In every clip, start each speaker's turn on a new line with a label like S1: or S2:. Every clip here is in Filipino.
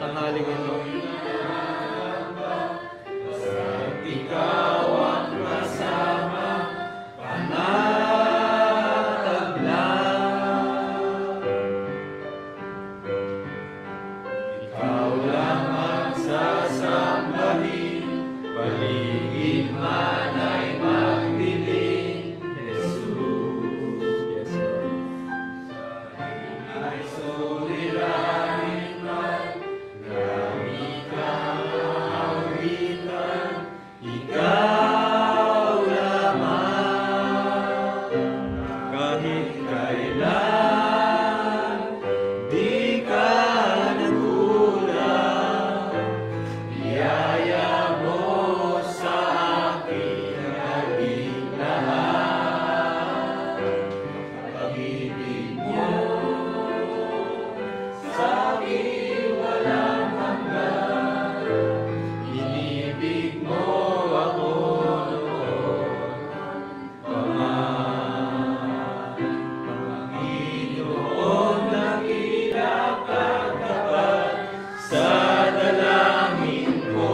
S1: tanghaling ito.
S2: Ikaw ang kasama, panatag lang. Ikaw lang ang sasambahin, paligid man ay magdilim. Jesus, ay suliranin man, gamit ang awitan, ikaw lamang. Kahit kailan, di ka nagkulang, biyaya mo sa akin naging lahat. Pag-ibig mo sa akin walang hanggan, inibig mo ako noon pa man. Panginoon, dakila katapat sa dalangin ko.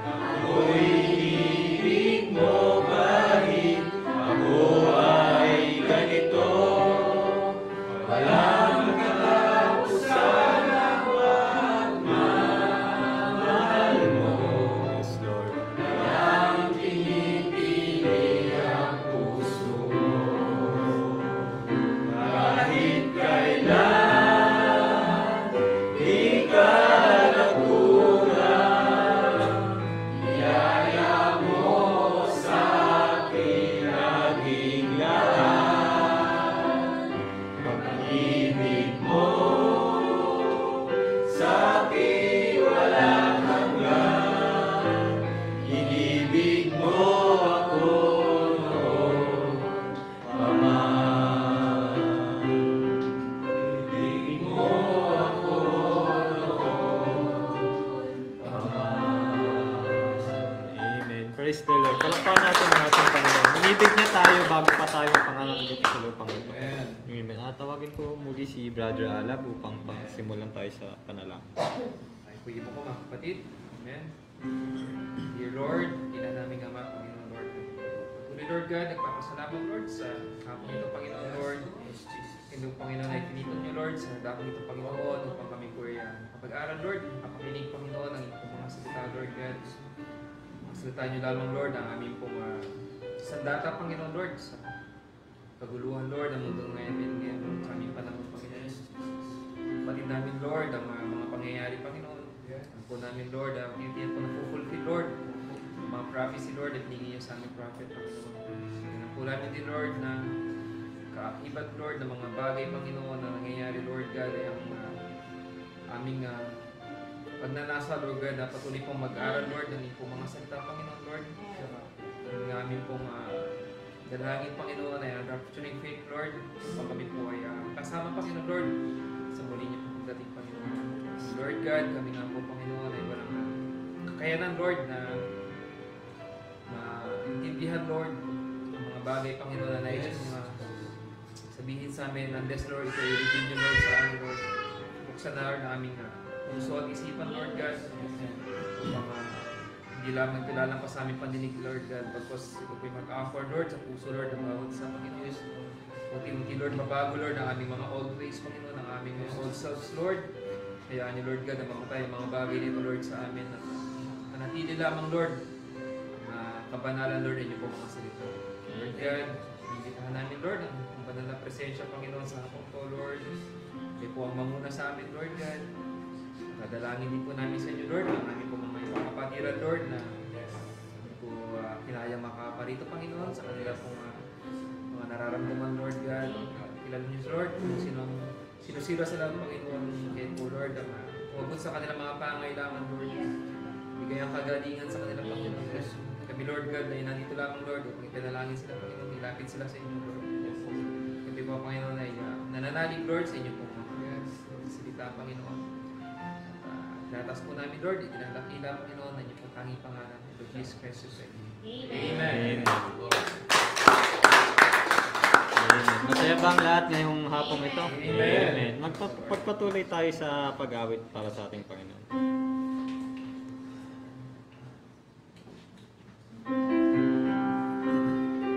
S2: Ako'y inibig mo kahit ako ay ganito. Walang katapusan ang pagmamahal mo.
S1: Yes, Lord.
S2: Kayang pinipili ang puso mo. Kahit kailan, di ka nagkulang, biyaya mo sa akin naging lahat. Pag-ibig mo sa akin walang hanggan, inibig mo ako noon pa man. Inibig mo ako noon pa man.
S1: Amen. Praise the Lord. Palakpakan natin ang ating Panginoon. Inibig niya tayo bago pa tayo pangalan dito sa lupang ito.
S2: Amen.
S1: Amen. Tawagin ko muli si Brother Alab upang pangsimulan tayo sa panalangin.
S3: Ay, kuya po ko mga kapatid. Amen. Dear Lord, ina naming Ama, Panginoon Lord. Patuloy Lord God, nagpapasalamat Lord sa hapon ito, Panginoon Lord. Ito, Panginoon, ay pinito niyo Lord sa dakong ito, Panginoon, upang kami po ay kapag-aral Lord, kapakinig, Panginoon, ang iyong mga salita, Lord God. Magsalita niyo lamang Lord ang aming pong sandata, Panginoon Lord, sa kaguluhan Lord, ang mundo ngayon sa aming panahon, Panginoon. Patid namin Lord ang mga pangyayari, Panginoon. Ang po namin Lord, ang tinitin po na-fulfill Lord, ang mga prophecy Lord, at hiningin niyo sa aming prophet, Panginoon. Ang po namin din Lord na kaakibat Lord ng mga bagay, Panginoon, na nangyayari Lord God, ay ang aming pagnanasa Lord God, na patuloy pong mag-aral Lord ng iyong pong mga salita, Panginoon Lord. Ang aming pong dalangin, Panginoon, ay ang rapturing faith, Lord. Upang kami po ay kasama, Panginoon, Lord, sa muli niyo pong dating, Panginoon. Lord God, kami nga po, Panginoon, ay walang kakayanan, Lord, na intindihan, Lord, ang mga bagay, Panginoon, na nais mo sabihin sa amin, unless, Lord, ito i-reveal niyo, Lord, sa amin, Lord. Buksan na, Lord, na aming puso at isipan, Lord God. Upang hindi lamang kilalang pa sa aming pandinig, Lord God, pagkos ito po'y mag-offer, Lord, sa puso, Lord, ang bawat sa Panginoon. Unti-unti, Lord, mabago, Lord, ang aming mga old ways, Panginoon, ang aming mga old selves, Lord. Hayaan niyo, Lord God, na mamatay ang mga bagay nito, Lord, sa amin. At manatili lamang, Lord, na kabanalan, Lord, inyo po mga salita. Lord God, imbitahan namin, Lord, ang banal na presensya, Panginoon, sa hapong to, Lord. Kayo po ang mamuna sa amin, Lord God. Kadalangin din po namin sa inyo, Lord, ang aming po mga kapatiran, Lord, na hindi po kinaya makaparito, Panginoon, sa kanila pong mga nararamdaman, Lord God. Kilala niyo, Lord, kung sino-sino sila, Panginoon, kayo po, Lord, ang umabot sa kanilang mga pangailangan, Lord. Bigay ang kagalingan sa kanilang Panginoon. Kami, Lord God, na nandito lamang, Lord, upang ipanalangin sila, Panginoon, ilapit sila sa inyo, Lord. Kami po, Panginoon, ay nananalig, Lord, sa inyo po, salita, Panginoon. Tinatas po namin, Lord, itinalakila, Panginoon, na inyong tanging pangalan. In Lord Jesus Christ, Amen.
S1: Amen.
S3: Amen.
S1: Amen. Masaya ba ang lahat ngayong hapong ito? Amen. Magpatuloy tayo sa pag-awit para sa ating Panginoon.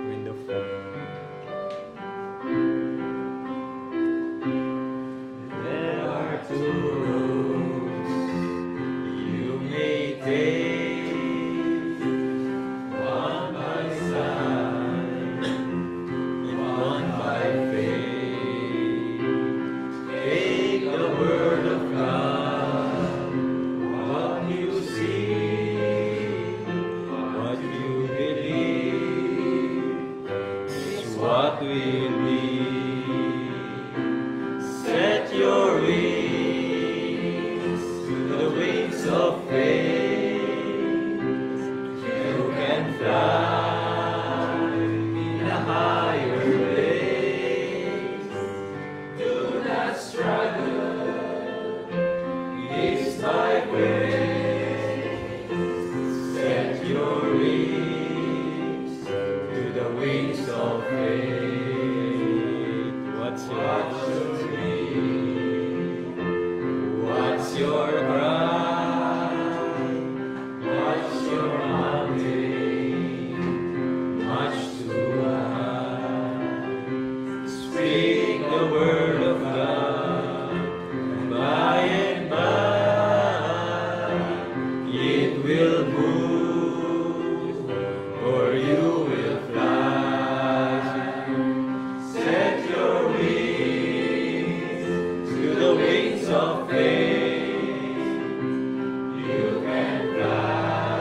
S1: Wind of
S2: There are two roads you may take, one by sight and one by faith. Take the word of God, what you see, what you believe, is what will be. Set your wings to the wings of faith. You can fly in a higher place. Do not struggle, it's by grace. Set your wings to the wings of faith.
S1: What's
S2: What's
S1: your
S2: your need? What's your cry? What's your mountain? Much too high. Speak the word of God, and by and by it will move, or you will fly. Set your wings to the wings of faith. You can fly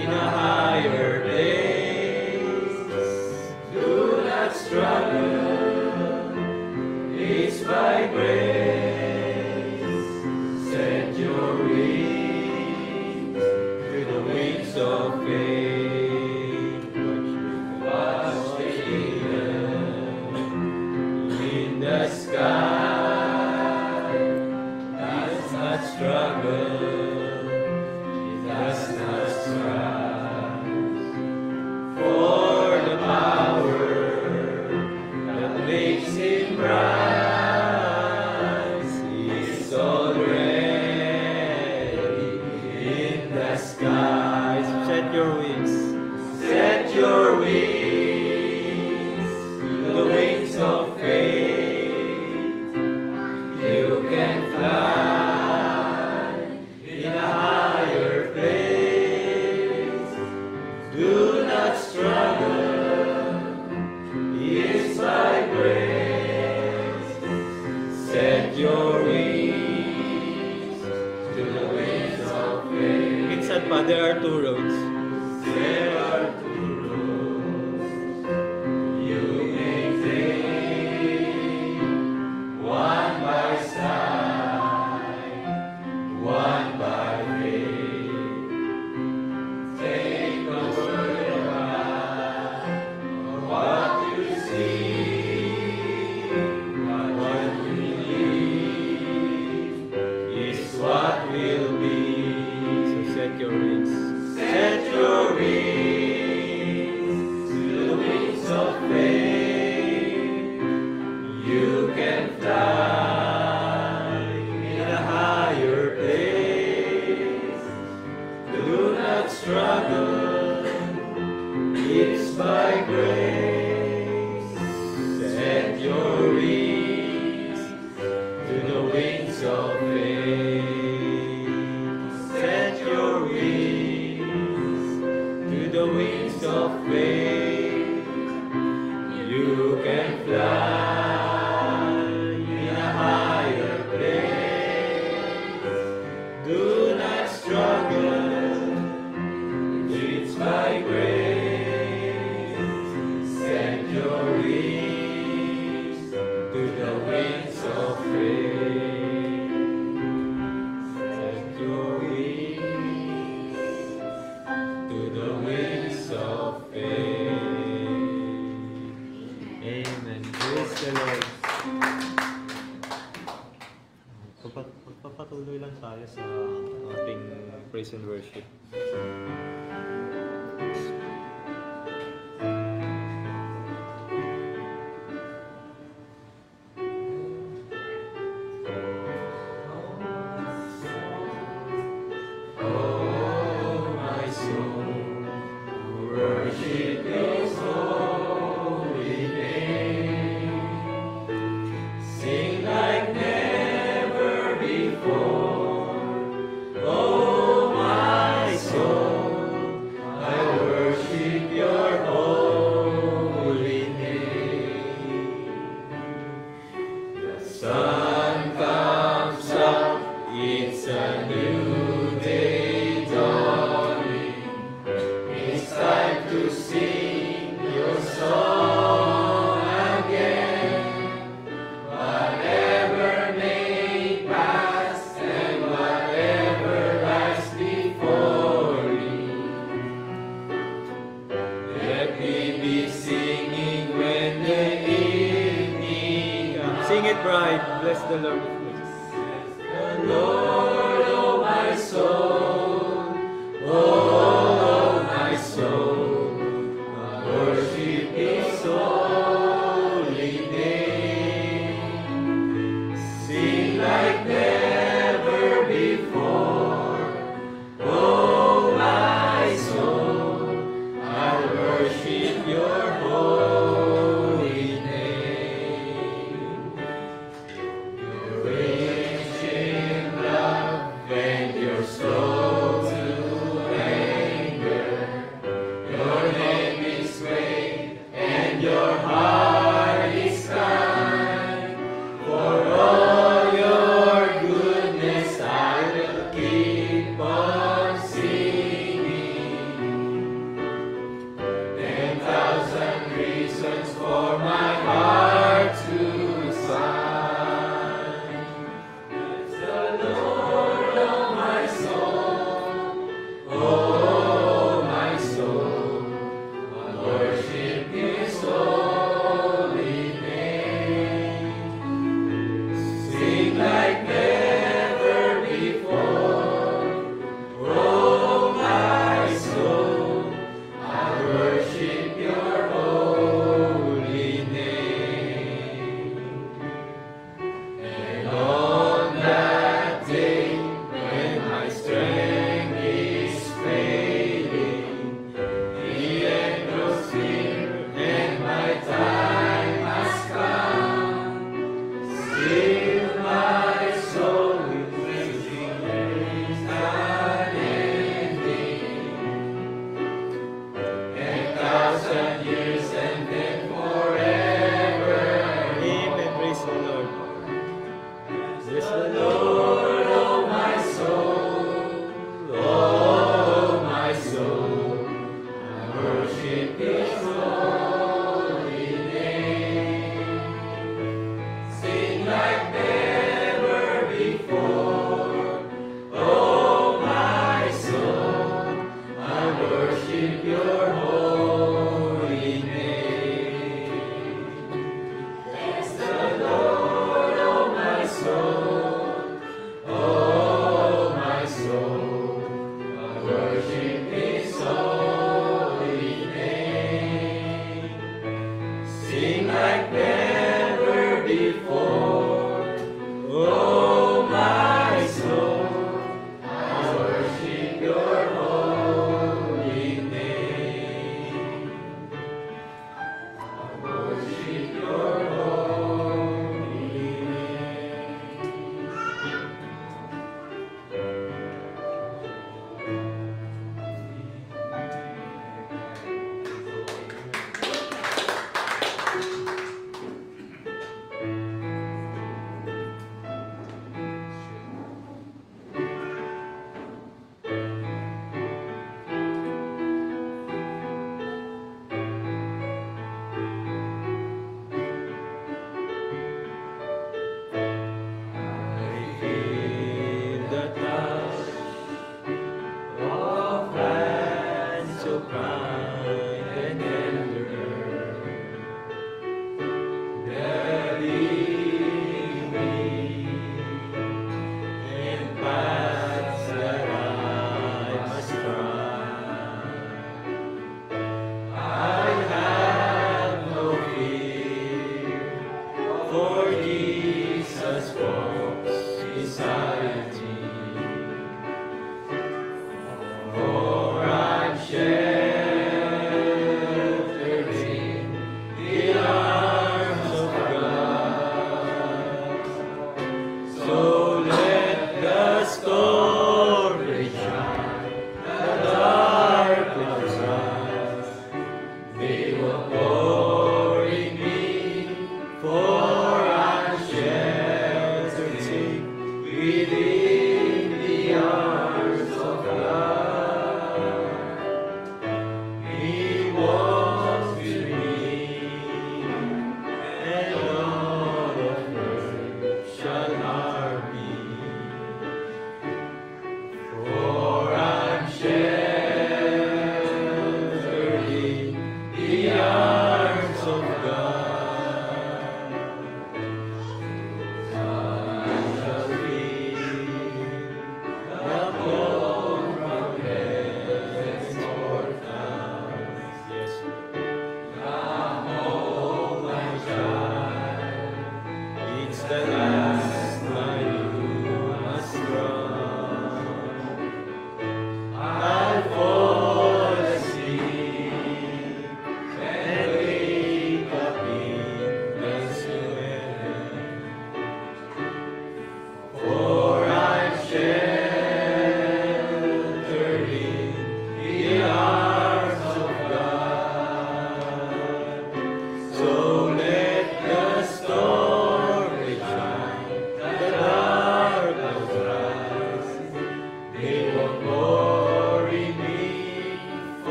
S2: in a higher place. Do not struggle, it's by grace. Set your wings to the wings of faith. Watch the eagle in the sky. Does not struggle, it does not strive. For the power that makes him rise is already in the skies.
S1: Set your wings.
S2: Set your wings to the wings of faith. You can fly in a higher place. Do not struggle, it's by grace. Set your wings to the wings of faith.
S1: Minsan pa, there are two roads.
S2: There are two roads you may take, one by sight, one by faith. Take the word of God, what you see, what you believe, is what will be.
S1: So set your wings.
S2: Set your wings to the wings of faith. You can fly in a higher place. Do not struggle, it's by grace. Set your wings to the wings of faith. Set your wings to the wings of faith. You can fly in a higher place. Do not struggle, it's by grace. Set your wings to the wings of faith. Set your wings to the wings of faith.
S1: Amen. Praise the Lord. Pagpapatuloy lang tayo sa ating praise and worship. bride. Bless the Lord.
S2: The Lord, oh my soul, oh my soul, worship His holy name. Sing like never before, oh my soul, I worship Your holy name. You're rich in love and You're slow to anger. Your name is great and Your heart is kind. For all Your goodness I will keep on singing. 10,000 reasons for my heart to sigh. Bless the Lord, oh my soul, oh my soul, I worship His holy name. Sing like never before, oh my soul, I worship Your holy name. And on that day when my strength is fading, the end grows near and my time has come, still my soul will sing praise unending. 10,000 years and then forever.
S1: Amen. Praise the Lord. Bless the Lord.
S2: Lord, oh my soul, oh my soul, I worship His holy name. Sing like never before, oh my soul, I worship Your holy name. Bless the Lord, oh my soul, oh my soul, I worship His holy name. Sing like never before, oh my soul, I worship Your holy name. I worship Your holy name. I feel the touch of hands so kind and tender, guiding me in paths that I must try. I have no fear, for Jesus walks beside me. For I'm sharing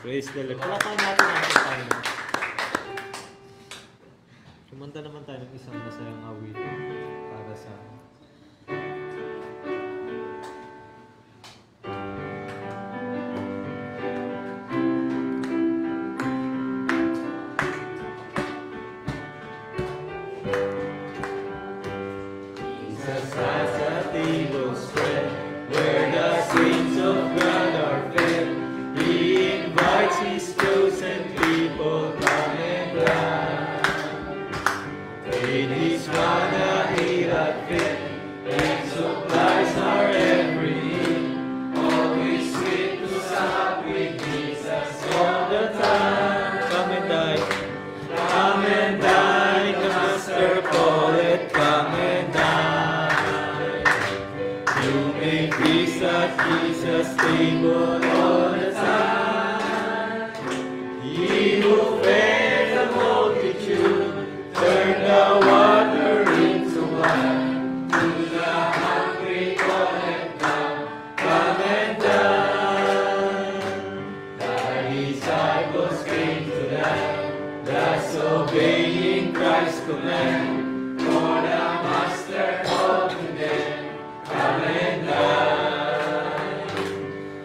S1: Praise the Lord. Palakpakan natin ang ating Panginoon. Kumanta naman tayo ng isang masayang awitin para sa
S2: Jesus has a table spread where the saints of God are fed. He invites His chosen people, come and dine. In His manna He hath fed, and supplies our every need. Always sweet to sup with Jesus all the time.
S1: Come and dine.
S2: Come and dine, the Master calleth, come and dine. You may feast at Jesus' table all the time. He who fed the multitude, turned the water into wine. To the hungry calleth now, come and dine. The disciples came to them, thus obeying Christ's command. For the Master called to them, come and dine.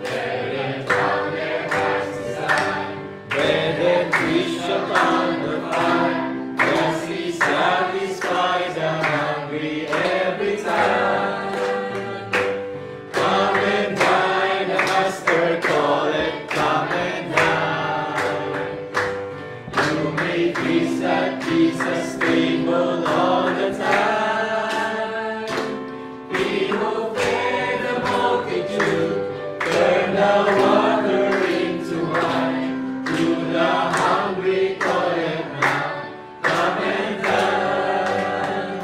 S2: There they found their hearts' desire, bread and fish upon the fire. Thus He satisfied the hungry every time. Come and dine, the Master calleth, come and dine. You may feast at Jesus' table all the time. He who fed the multitude, turned the water into wine. To the hungry calleth now, come and dine.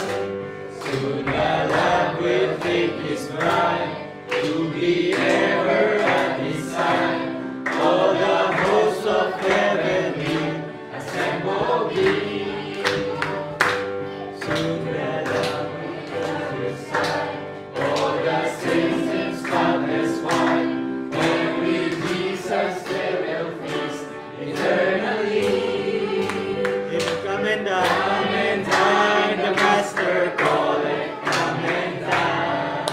S2: Soon the Lamb will take His bride, to be ever at His side. All the hosts of heaven will assemble be. Soon the Lamb will take His side. All the saints in spotless white, and with Jesus they will feast eternally.
S1: Come and dine.
S2: Come and dine, the Master calleth, come and dine.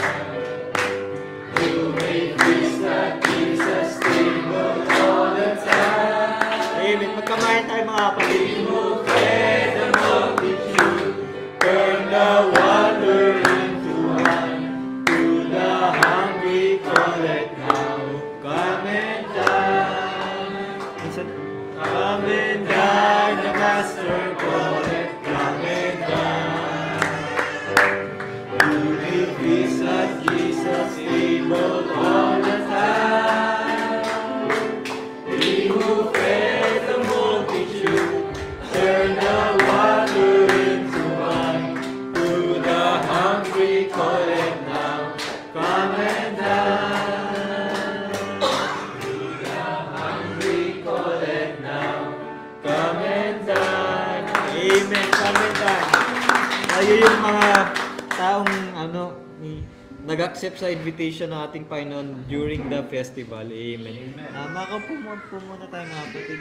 S2: You may feast at Jesus' table all the time.
S1: Amen. Magkamayan tayo mga kapatid.
S2: He who fed the multitude, turned the water into wine. To the hungry calleth now, come and dine.
S1: Minsan,
S2: Come and dine, the Master calleth, come and dine. You may feast at Jesus' table all the time. He who fed the multitude, turned the water into wine. To the hungry calleth now, come and dine. To the hungry calleth now, come and dine.
S1: Amen. Come and dine. Tayo yung mga taong nag-accept sa invitation ng ating Panginoon during the festival. Amen. Makaupo po muna tayo mga kapatid.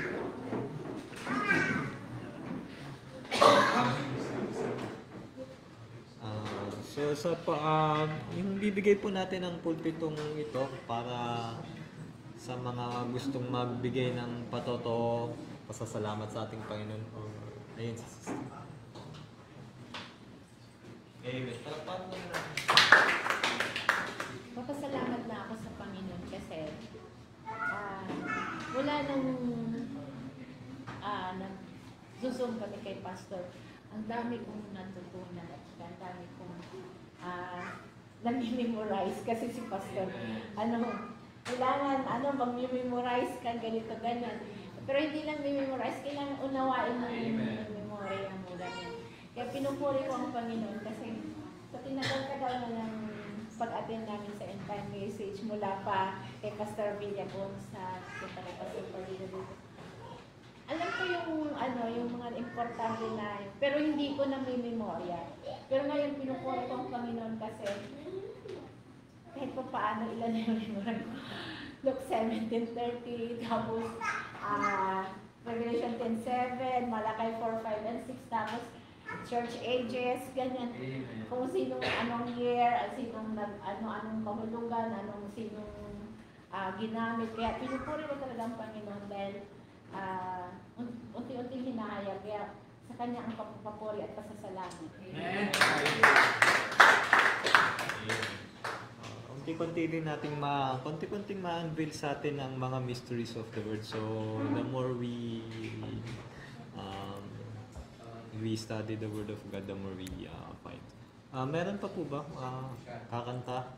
S1: Yung bibigay po natin ng pulpitong ito para sa mga gustong magbigay ng patoto, pasasalamat sa ating Panginoon. Ayun si Sister. Amen. Palakpakan mo na natin.
S4: Papasalamat na ako sa Panginoon kasi wala nang nag-zoom kami kay Pastor. Ang dami kong natutunan at ang dami kong nami-memorize kasi si Pastor, kailangan, mag-memorize ka, ganito, ganyan. Pero hindi lang memorize, kailangan unawain mo yung memorya mo, ganyan. Kaya pinupuri ko ang Panginoon kasi sa tinagal-tagal na ng pag-attend namin sa end time message mula pa kay Pastor Villabon sa kay Pastor Paulino dito. Alam ko yung mga importante na yun, pero hindi ko na may memorya. Pero ngayon pinupuri ko ang Panginoon kasi kahit pa paano ilan na yung memorya ko. Luke 17:30, tapos Revelation 10:7, Malakay 4:5 and 6, tapos church ages, ganyan.
S3: Amen.
S4: Kung sinong anong year, sinong anong kahulugan, sinong ginamit. Kaya pinupuri ko talaga ang Panginoon dahil unti-unting hinahayag. Kaya sa Kanya ang papuri at pasasalamat.
S3: Amen.
S1: Konti-konting ma-unveil sa atin ang mga mysteries of the word. So, the more we study the word of God, the more we find. Meron pa po ba? Kakanta?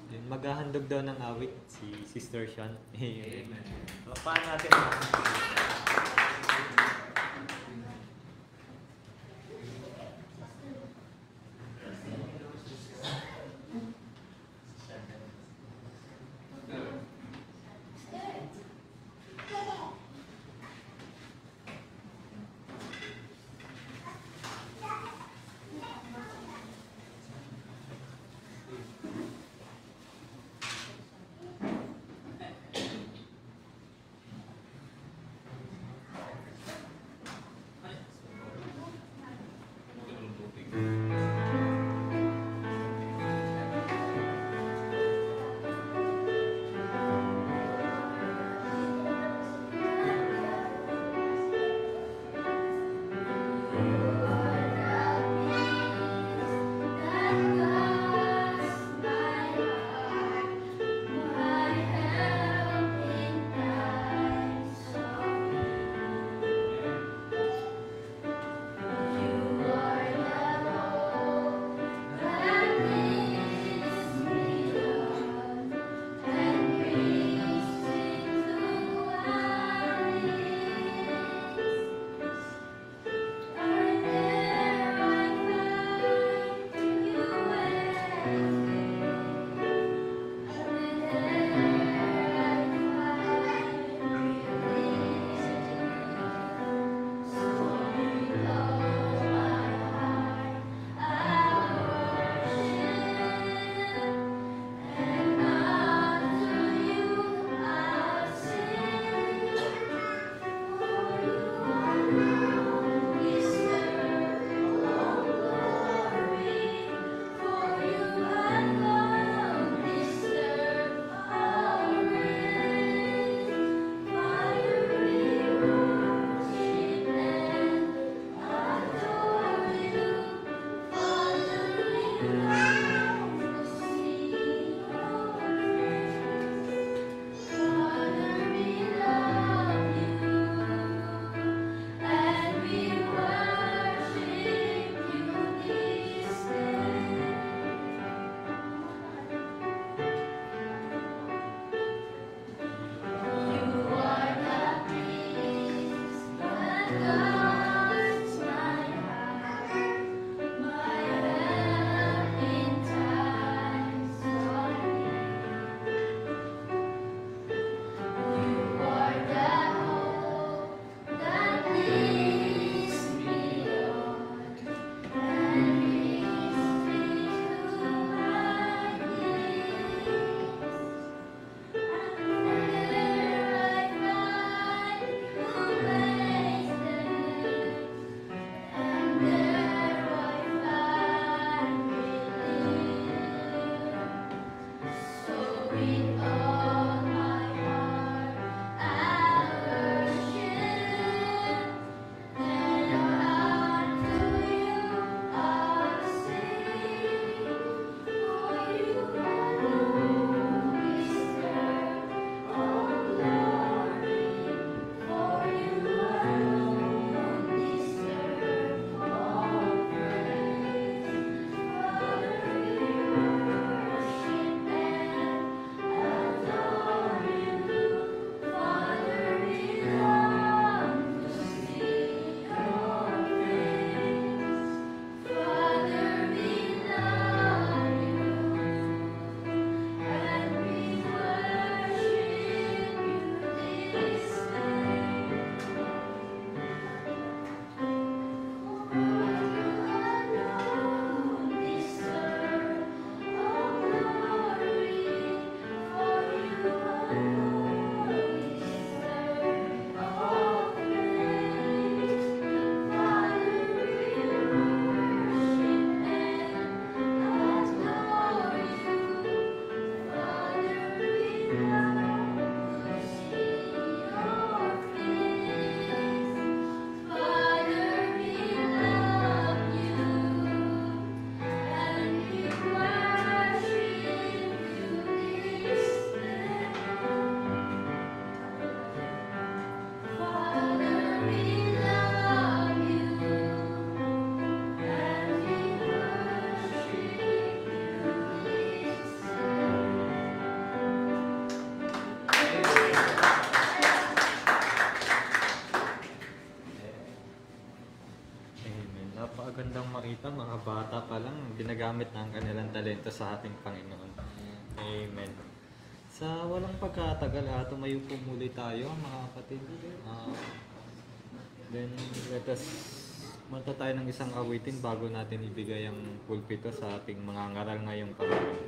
S1: Yun, maghahandog daw ng awit si Sister Sean.
S3: Amen.
S1: So, paano natin magamit ang kanilang talento sa ating Panginoon. Amen. Sa walang pagkatagal, tumayo po muli tayo mga kapatid. Then let us manta tayo ng isang awitin bago natin ibigay ang pulpito sa ating mga ngaral ngayong panahon.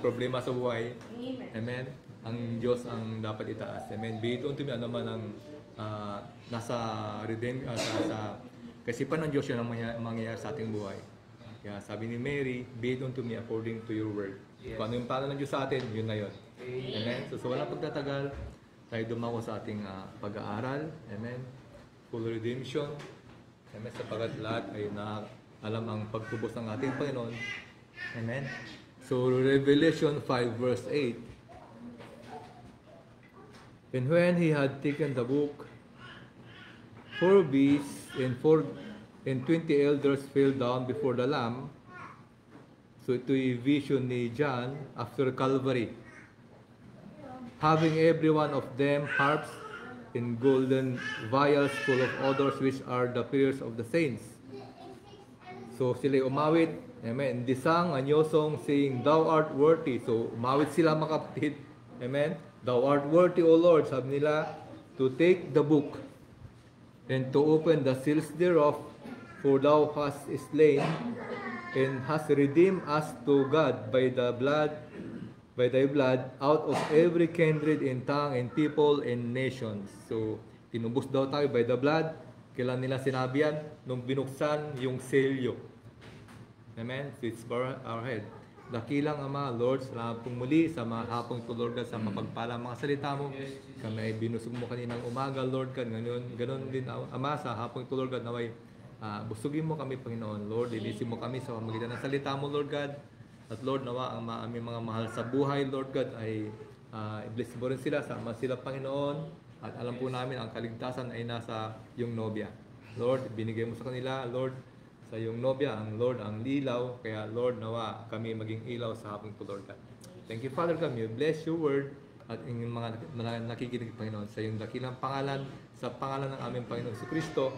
S2: Problema sa buhay. Amen. Ang Diyos ang dapat itaas. Amen. Be it unto me, ano man ang nasa sa kasipan ng Diyos yun ang mangyayari sa ating buhay. Kaya sabi ni Mary, be it unto me according to your word.
S3: Yes.
S2: Kung ano yung plano ng Diyos sa atin, yun na yun. Amen. So walang pagtatagal, tayo dumako sa ating pag-aaral. Amen. Full redemption. Amen. Sapagat lahat ay alam ang pagtubos ng ating Panginoon. Amen. So, Revelation 5 verse 8. And when he had taken the book, 4 beasts and 20 elders fell down before the Lamb. So, ito yung vision ni John after Calvary. Having every one of them harps and golden vials full of odors which are the prayers of the saints. So, sila umawit. Amen. They sang a new song saying, Thou art worthy. So, umawit sila mga kapatid. Amen.
S5: Thou art worthy, O Lord, sabi nila, to take the book and to open the seals thereof, for thou hast slain and hast redeemed us to God by thy blood, out of every kindred and tongue and people and nations. So, tinubos daw tayo by the blood. Kailan nila sinabi yan? Nung binuksan yung selyo. Amen? So, it's for our head. Dakilang Ama, Lord, salamat pong muli sa mga hapong ito, Lord God, sa mapagpalang mga salita mo. Kami ay binusog mo kaninang umaga, Lord God. Ganon din, Ama, sa hapong ito, Lord God, naway busugin mo kami, Panginoon, Lord. Lilisin mo kami sa pamagitan ng salita mo, Lord God. At Lord, nawa ang aming mga mahal sa buhay, Lord God, ay i-bless mo rin sila, sama sila, Panginoon. At alam po namin, ang kaligtasan ay nasa yung nobya. Lord, binigay mo sa kanila, Lord, sa yung nobya, ang Lord, ang lilaw. Kaya, Lord, nawa kami maging ilaw sa hapong ito, Lord God. Thank you, Father God. May bless your word at yung mga nakikinig, Panginoon, sa yung dakilang pangalan, sa pangalan ng aming Panginoon si Kristo.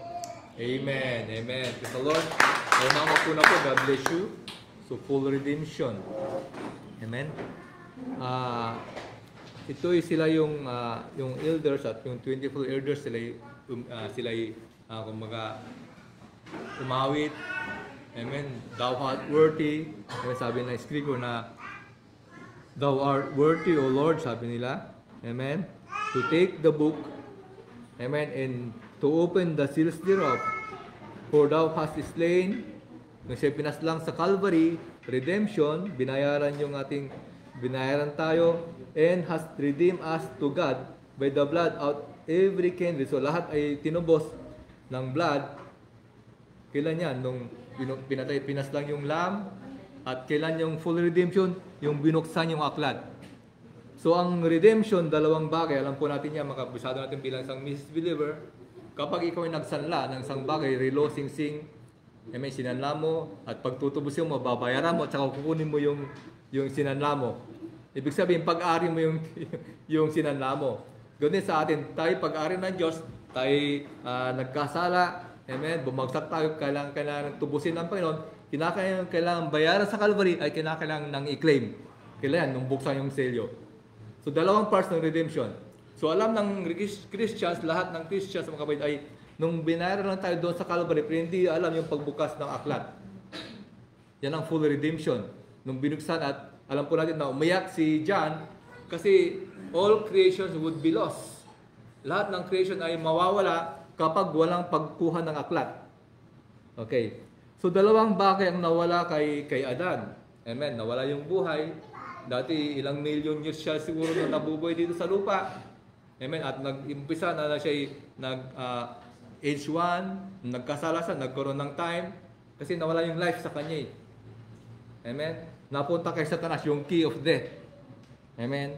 S5: Amen. Amen. Praise the Lord. Ay mga po na po, God bless you. So, full redemption. Amen. Ito ay sila yung elders at yung 24 elders, sila kumaga umawit. Amen. Thou art worthy. Amen. Sabi na scripture na Thou art worthy, O Lord, sabi nila. Amen. To take the book. Amen. And to open the seals thereof. For thou hast slain. Nung siya pinaslang sa Calvary, redemption, binayaran tayo, and has redeemed us to God by the blood out every kindred. So lahat ay tinubos ng blood. Kailan yan? Nung pinaslang yung lamb, at kailan yung full redemption? Yung binuksan yung aklat. So ang redemption, dalawang bagay. Alam po natin yan, makabisado natin bilang isang misbeliever. Kapag ikaw ay nagsanla ng isang bagay, relo, sing-sing, may sinanla mo, at pagtutubusin mo, babayaran mo, at saka kukunin mo yung sinanla mo. Ibig sabihin, pag-ari mo yung sinanla mo. Ganun sa atin, tayo pag-ari ng Diyos, tayo nagkasala, amen, bumagsak tayo, kailangan tubusin ng Panginoon, kailangan bayaran sa Calvary, ay kailangan nang i-claim. Kailangan, nung buksan yung selyo. So, dalawang parts ng redemption. So, alam ng Christians, lahat ng Christians, mga kapatid, ay nung binayaran lang tayo doon sa Calvary, pero hindi alam yung pagbukas ng aklat. Yan ang full redemption. Nung binuksan at alam po natin na umiyak si John kasi all creations would be lost. Lahat ng creation ay mawawala kapag walang pagkuha ng aklat. Okay. So, dalawang bagay ang nawala kay Adan. Amen. Nawala yung buhay. Dati ilang million years siya siguro na nabubuhay dito sa lupa. Amen. At nag-impisa na siya age 1, nagkasala siya, nagkaroon ng time, kasi nawala yung life sa kanya. Amen? Napunta kay Satanas, yung key of death. Amen?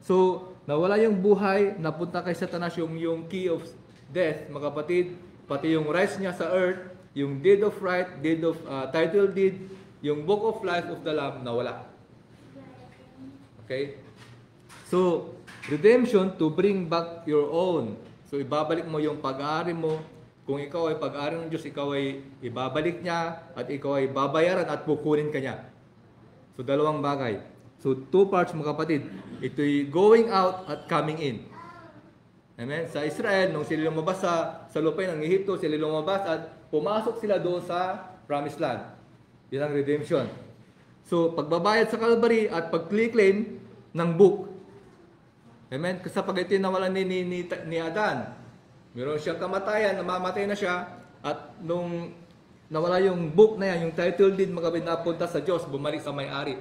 S5: So, nawala yung buhay, napunta kay Satanas yung key of death, mga kapatid, pati yung rights niya sa earth, yung deed of right, deed of title deed, yung book of life of the Lamb, nawala. Okay? So, redemption to bring back your own. So, ibabalik mo yung pag-aari mo. Kung ikaw ay pag-aari ng Diyos, ikaw ay ibabalik niya at ikaw ay babayaran at kukunin ka niya. So, dalawang bagay. So, two parts mga kapatid. Ito'y going out at coming in. Amen? Sa Israel, nung sila lumabas sa lupain ng Ehipto, sila lumabas at pumasok sila doon sa Promised Land. Yan ang redemption. So, pagbabayad sa Calvary at pag-claim ng book. Amen? Kasi pag ito nawalan ni Adan, meron siyang kamatayan, namamatay na siya, at nung nawala yung book na yan, yung title deed, magkabit napunta sa Diyos, bumalik sa may-ari.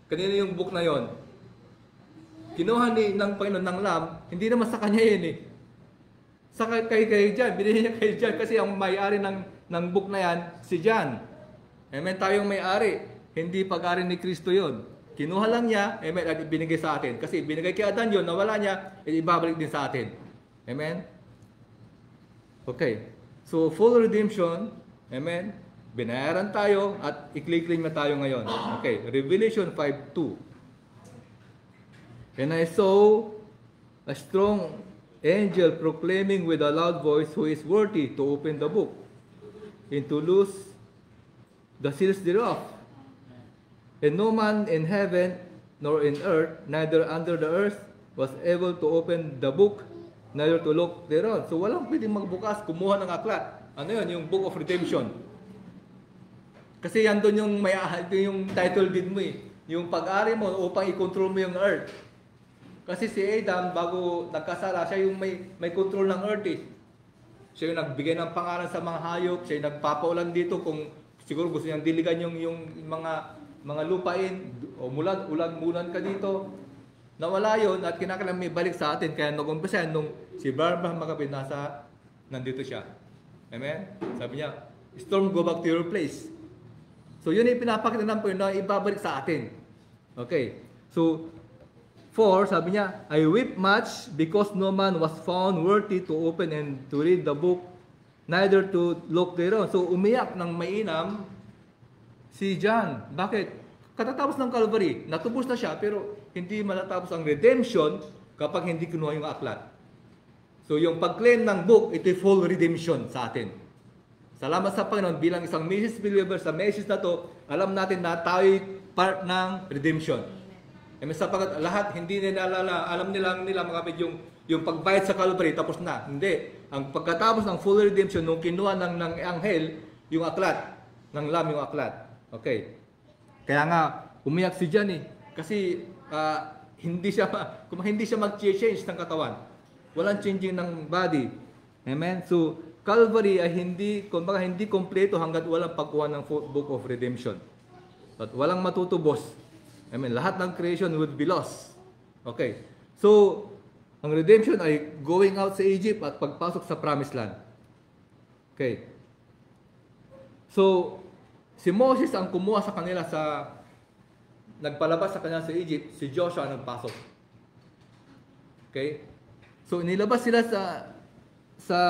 S5: Kanina yung book na yon? Kinuha ng Panginoon ng Lamb, hindi naman sa kanya yun eh. Sa kay John, binili niya kay John kasi ang may-ari ng book na yan, si John. Amen? Tayong may-ari, hindi pag-ari ni Kristo yon. Kinuha lang niya, amen, at ibinigay sa atin. Kasi binigay kay Adan yun, nawala niya, ibabalik din sa atin. Amen? Okay. So, full redemption, amen, binayaran tayo at i-claim na tayo ngayon. Okay. Revelation 5:2. And I saw a strong angel proclaiming with a loud voice, who is worthy to open the book and to loose the seals thereof. And no man in heaven nor in earth, neither under the earth, was able to open the book, neither to look thereon. So walang pwedeng magbukas, kumuha ng aklat. Ano yun? Yung Book of Redemption. Kasi yan doon yung, ito yung title deed mo eh. Yung pag-ari mo upang i-control mo yung earth. Kasi si Adam, bago nagkasala, siya yung may control ng earth eh. Siya yung nagbigay ng pangalan sa mga hayop, siya yung nagpapaulan dito kung siguro gusto niyang diligan yung mga lupain, o ulan ka dito. Nawala yun at kinakailangan may balik sa atin. Kaya nag-umpisa nung si Abraham Makapit nandito siya. Amen? Sabi niya, storm, go back to your place. So yun yung pinapakita ng Panginoon na ibabalik sa atin. Okay. So, 4, sabi niya, I weep much because no man was found worthy to open and to read the book, neither to look thereon. So umiyak ng mainam si John. Bakit? Katatapos ng Calvary, natubos na siya, pero hindi matatapos ang redemption kapag hindi kinuha yung aklat. So yung pag-claim ng book, ito yung full redemption sa atin. Salamat sa Panginoon, bilang isang message believer sa message na to, alam natin na tayo part ng redemption. Amen. Sapagkat lahat hindi nila alam nila mga kapatid, yung pagbayad sa Calvary tapos na. Hindi. Ang pagkatapos ng full redemption, nung kinuha ng anghel, yung aklat, ng lamb yung aklat. Okay. Kaya nga, umiyak si John eh. Kasi hindi siya mag-change ng katawan. Walang changing ng body. Amen? So, Calvary ay hindi kompleto hanggat walang pagkuha ng Book of Redemption. At walang matutubos. Amen? Lahat ng creation would be lost. Okay. So, ang redemption ay going out sa Egypt at pagpasok sa Promised Land. Okay. So, si Moses ang kumuha sa kanila nagpalabas sa kanila sa Egypt, si Joshua ang nagpasok. Okay? So, nilabas sila sa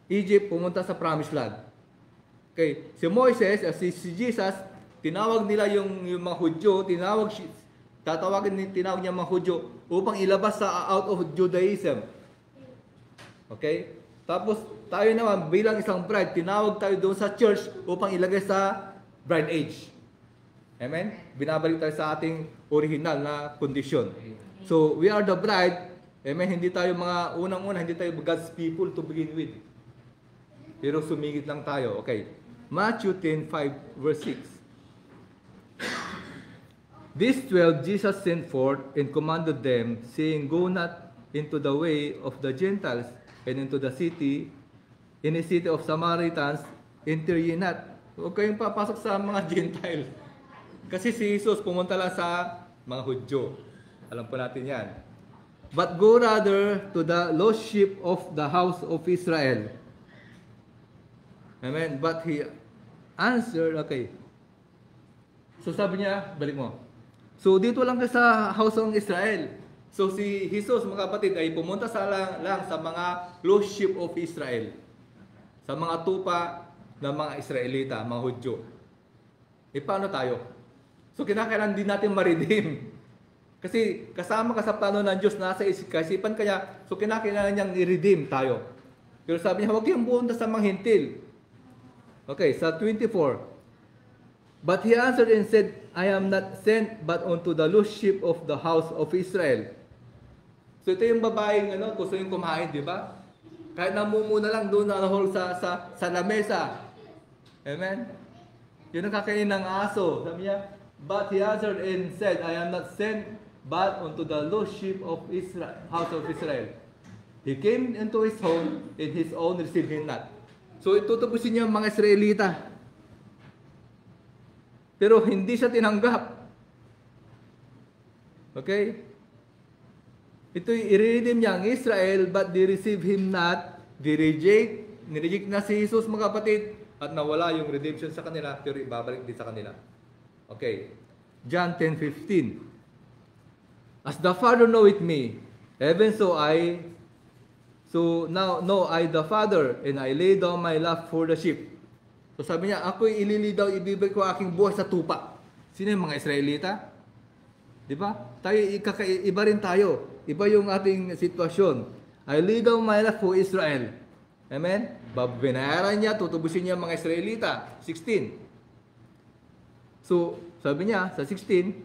S5: Egypt, pumunta sa Promised Land. Okay? Si Moises, si Jesus, tinawag nila yung mga Hudyo, tinawag niya mga Hudyo upang ilabas out of Judaism. Okay? Tapos, tayo naman, bilang isang bride, tinawag tayo doon sa church upang ilagay sa bride age. Amen? Binabalik tayo sa ating original na kondisyon. So, we are the bride. Amen? Hindi tayo unang-una, hindi tayo God's people to begin with. Pero sumigit lang tayo. Okay. Matthew 10:5 verse 6. These 12 Jesus sent forth and commanded them, saying, Go not into the way of the Gentiles and into the city, in the city of Samaritans, enter ye not. Huwag kayong papasok sa mga Gentiles. Kasi si Jesus pumunta lang sa mga Hudyo. Alam po natin yan. But go rather to the lost sheep of the house of Israel. Amen. But he answered, okay. So sabi niya, balik mo. So dito lang sa house of Israel. So si Jesus, mga kapatid, ay pumunta lang sa mga lost sheep of Israel. Sa mga tupa ng mga Israelita, mga Hudyo. E paano tayo? So kinakailangan din natin ma-redeem. Kasi kasama ka sa plano ng Diyos, nasa isipan kaya, so kinakailangan niyang i-redeem tayo. Pero sabi niya, huwag kayong pumunta sa mga hintil. Okay, sa 24. But he answered and said, I am not sent but unto the lost sheep of the house of Israel. So ito yung babaeng gusto yung kumain, di ba? Kahit namumuna lang doon sa lamesa. Amen? Yun ang kakainin ng aso. Sabi niya, but he answered and said, I am not sent but unto the lost sheep of Israel, house of Israel. He came into his home, and his own received him not. So itutubusin niya ang mga Israelita. Pero hindi siya tinanggap. Okay? Ito i-redeem niya ang Israel, but they receive him not. Nireject na si Jesus, mga kapatid, at nawala yung redemption sa kanila, pero ibabalik din sa kanila. Okay. John 10:15. As the Father knoweth me, even so now know I the Father, and I lay down my life for the sheep. So sabi niya, ako'y ililidaw, ibibigay ko aking buhay sa tupa. Sino yung mga Israelita? Di ba? Tayo, iba rin tayo. Iba yung ating sitwasyon. I lay down my life for Israel. Amen? Binayaran niya, tutubusin niya mga Israelita. 16. So, sabi niya sa 16,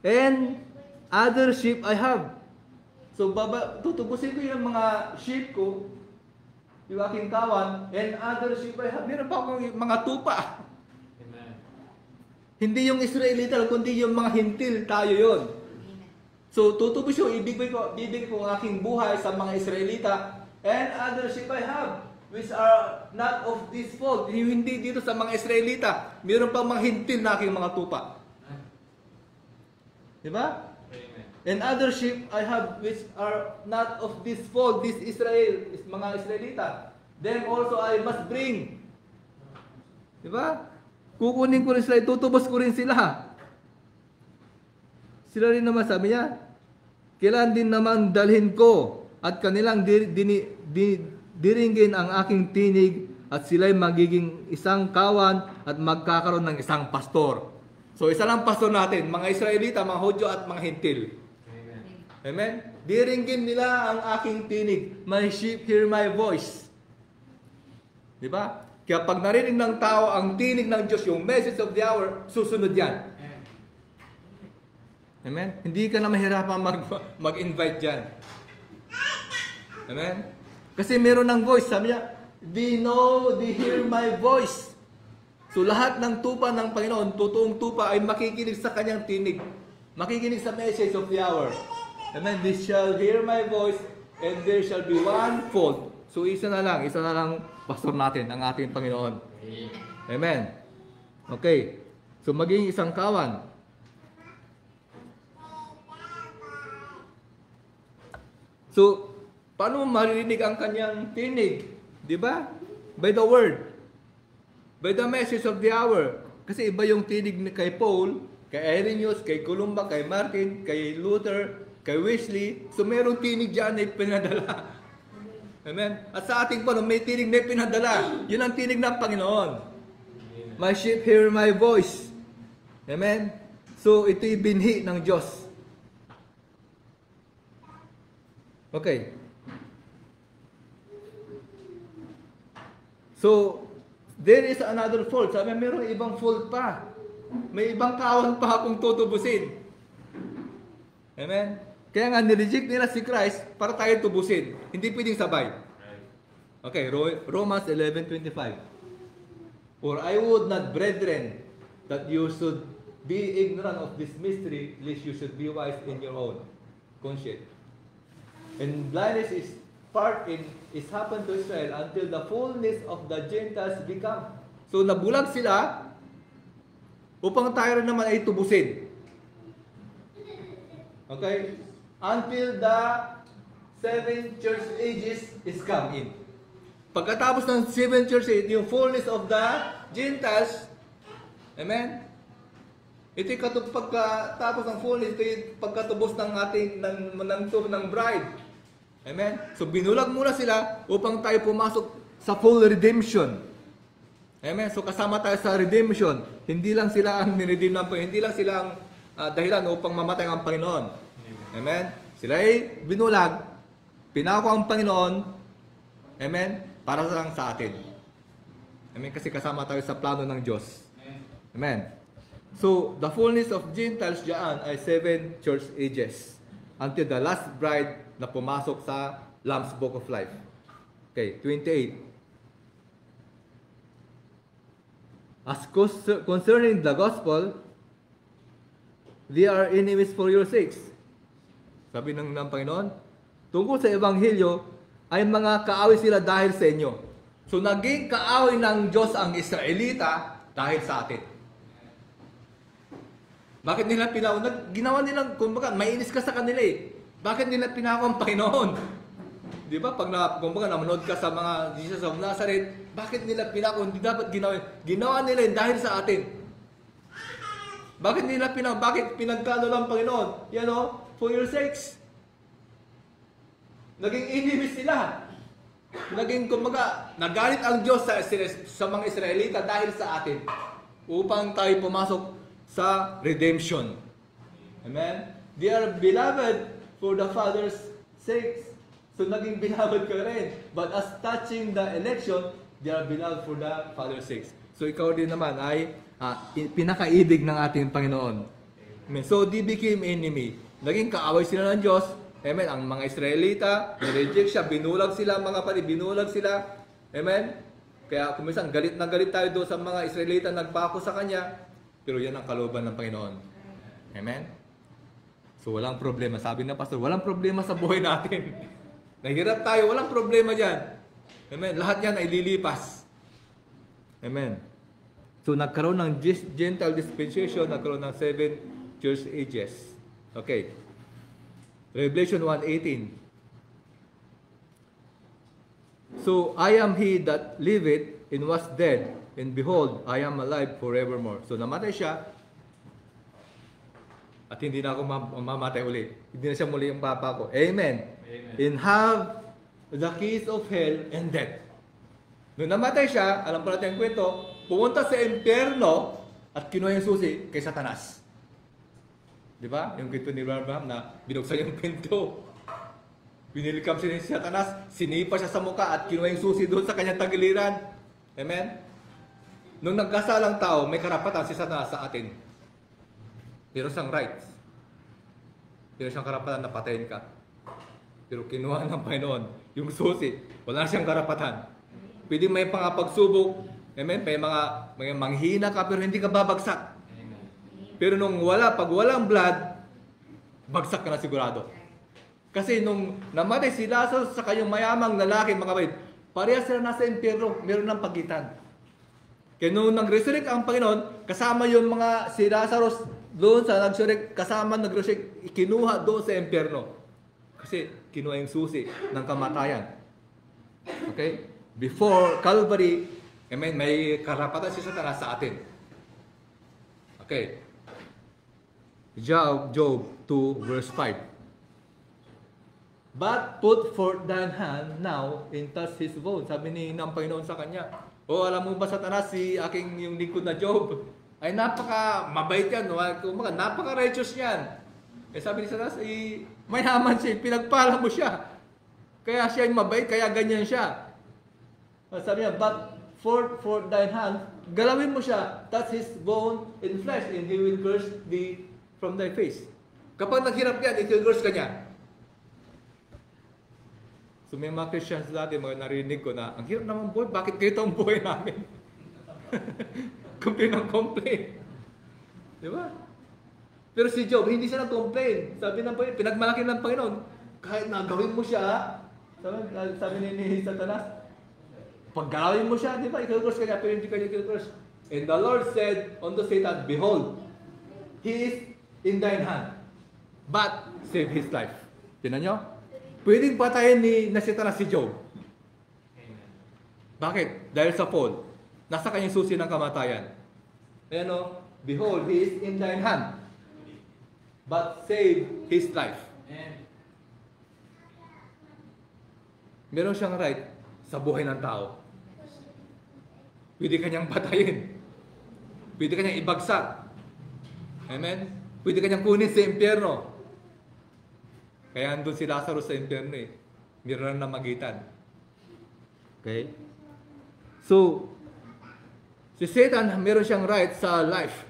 S5: and other sheep I have. So, tutubusin ko yung mga sheep ko, yung aking kawan, and other sheep I have. Meron pa akong mga tupa. Hindi yung Israelita, kundi yung mga hintil, tayo yon. So, tutubos yung ibigay ko ang aking buhay sa mga Israelita, and other sheep I have, which are not of this fold. Hindi dito sa mga Israelita. Meron pang mga hintil na aking mga tupa. Diba? And other sheep I have which are not of this fold, this Israel, mga Israelita. Them also I must bring. Diba? Kukunin ko rin sila, tutubos ko rin sila. Sila rin naman, sabi niya, kailan din naman dalhin ko at kanilang diringgin ang aking tinig at sila'y magiging isang kawan at magkakaroon ng isang pastor. So, isa lang pastor natin, mga Israelita, mga Hudyo at mga Hintil. Amen? Diringgin nila ang aking tinig. My sheep hear my voice. Di ba? Kaya pag narinig ng tao ang tinig ng Diyos, yung message of the hour, susunod yan. Amen? Hindi ka na mahirapan mag-invite dyan. Amen? Kasi meron ng voice. Sabi niya, they know, they hear my voice. So lahat ng tupa ng Panginoon, totoong tupa ay makikinig sa kanyang tinig. Makikinig sa message of the hour. Amen? They shall hear my voice and there shall be one fold. So isa na lang pastor natin, ang ating Panginoon. Amen. Okay. So maging isang kawan. So, paano maririnig ang kanyang tinig? Di ba? By the word. By the message of the hour. Kasi iba yung tinig kay Paul, kay Irenaeus, kay Columba, kay Martin, kay Luther, kay Wesley. So, merong tinig dyan na pinadala. Amen? At sa ating Panginoon, may tinig na pinadala. Yun ang tinig ng Panginoon. My sheep hear my voice. Amen? So, ito'y binhi ng Diyos. Okay. So, there is another fold. Sabi, mayroong ibang fold pa. May ibang kawan pa akong tutubusin. Amen? Kaya nga, nireject nila si Christ para tayo tubusin. Hindi pwedeng sabay. Okay, Romans 11:25. For I would not, brethren, that you should be ignorant of this mystery, lest you should be wise in your own conscience. And blindness is happened to Israel until the fullness of the Gentiles become. So nabulag sila upang tayo rin naman ay tubusin. Okay? Until the 7 church ages is come in. Pagkatapos ng 7 church age, yung fullness of the Gentiles, amen? Ito yung pagkatapos ng fullness, ito yung pagkatubos ng ating ng bride. Amen? So binulag muna sila upang tayo pumasok sa full redemption. Amen? So kasama tayo sa redemption. Hindi lang sila ang niredeem ng Panginoon, hindi lang sila ang dahilan upang mamatay ang Panginoon. Amen? Sila ay binulag, pinako ang Panginoon, amen? Para lang sa atin. Amen? Kasi kasama tayo sa plano ng Diyos. Amen? So, the fullness of Gentiles diyan ay 7 church ages until the last bride na pumasok sa Lamb's Book of Life. Okay, 28. As concerning the gospel, they are enemies for your sakes. Sabi ng Panginoon, tungkol sa Ebanghelyo, ay mga kaaway sila dahil sa inyo. So, naging kaaway ng Diyos ang Israelita dahil sa atin. Bakit nila pinako? Ginawa nilang, kumbaga, mainis ka sa kanila eh. Bakit nila pinako ang Panginoon? Di ba? Pag kumbaga, namanood ka sa mga Jesus of Nazareth, bakit nila pinako? Hindi dapat ginawa. Ginawa nila yun dahil sa atin. Bakit nila pinako? Bakit pinagkalo lang Panginoon? You know, for your sakes. Naging enemies sila. Naging, kumbaga, nagalit ang Diyos sa mga Israelita dahil sa atin. Upang tayo pumasok sa redemption. Amen? They are beloved for the Father's sakes. So, naging beloved ka rin. But as touching the election, they are beloved for the Father's sakes. So, ikaw din naman ay pinakaibig ng ating Panginoon. Amen. So they became enemy. Naging kaaway sila ng Diyos. Amen. Ang mga Israelita, nireject siya, binulag sila mga kapatid, binulag sila. Amen. Kaya kuminsan galit na galit tayo doon sa mga Israelita nagpako sa Kanya. Pero yan ang kalooban ng Panginoon. Amen. So walang problema. Sabi ng pastor, walang problema sa buhay natin. Nahirap tayo, walang problema dyan. Amen. Lahat yan ay lilipas. Amen. So nagkaroon ng Gentile dispensation, nagkaroon ng 7 church ages. Okay. Revelation 1:18. So I am he that liveth and was dead, and behold, I am alive forevermore. So namatay siya, at hindi na ako mamatay uli. Hindi na siya muli yung papa ko. Amen.
S3: Amen.
S5: And have the keys of hell and death. Nung namatay siya, alam po natin ang kwento, pumunta sa impyerno at kinuha yung susi kay Satanas. Di ba? Yung kwento ni Abraham na binuksan yung pinto. Binilikam siya ni Satanas, sinipa siya sa muka at kinuha yung susi doon sa kanyang tagiliran. Amen? Nung nagkasalang tao, may karapatan si Satanas sa atin. Pero siyang rights. Pero siyang karapatan na patayin ka. Pero kinuha ng Panginoon yung susi. Wala siyang karapatan. Pwede may pangapagsubok. Amen? May mga manghina ka pero hindi ka babagsak. Pero pag walang blood, bagsak ka na sigurado. Kasi nung namatay si Lazarus sa kanyang mayamang lalaki, mga kapatid, parehas sila nasa impyerno, meron ng pagitan. Kaya nung nag-resurrect ang Panginoon, kasama yung mga si Lazarus doon sa nag-resurrect, kasama nag-resurrect, kinuha doon sa impyerno. Kasi kinuha yung susi ng kamatayan. Okay? Before Calvary, amen, may karapatan si Satanas sa atin. Okay. Job 2 verse 5. But put forth thine hand now and touch his bone. Sabi ni ng Panginoon sa kanya. Alam mo ba Satanas, si aking yung lingkod na Job, ay napaka mabait yan. Napaka righteous yan. Sabi ni Satanas, mayaman siya, pinagpala mo siya. Kaya siya yung mabait, kaya ganyan siya. Sabi niya, but forth thine hand, galawin mo siya, touch his bone and flesh, and he will curse thee from thy face. Kapag naghirap yan, i-curse ka niya. So may mga Christians dati, mga narinig ko na, ang hirap naman buhay, bakit ganito ang buhay namin? Complain ng complain. Di ba? Pero si Job, hindi siya nag-complain. Sabi ng Panginoon, pinagmalaki ng Panginoon, kahit nagawin mo siya, sabi ni Satanas, paggalawin mo siya, di ba? I-curse ka niya, pero hindi ka niya i-curse. And the Lord said unto Satan, behold, he is in thine hand, but save his life. Tinan nyo? Pwedeng patayin na Satanas si Job. Bakit? Dahil sa fall. Nasa kanyang susi ng kamatayan. Ayan o, behold, he is in thine hand, but save his life. Meron siyang right sa buhay ng tao. Pwede kanyang patayin. Pwede kanyang ibagsak. Amen? Pwede kanyang kunin sa impyerno. Kaya andun si Lazarus sa impyerno eh. Meron na magitan. Okay? So, si Satan, meron siyang right sa life.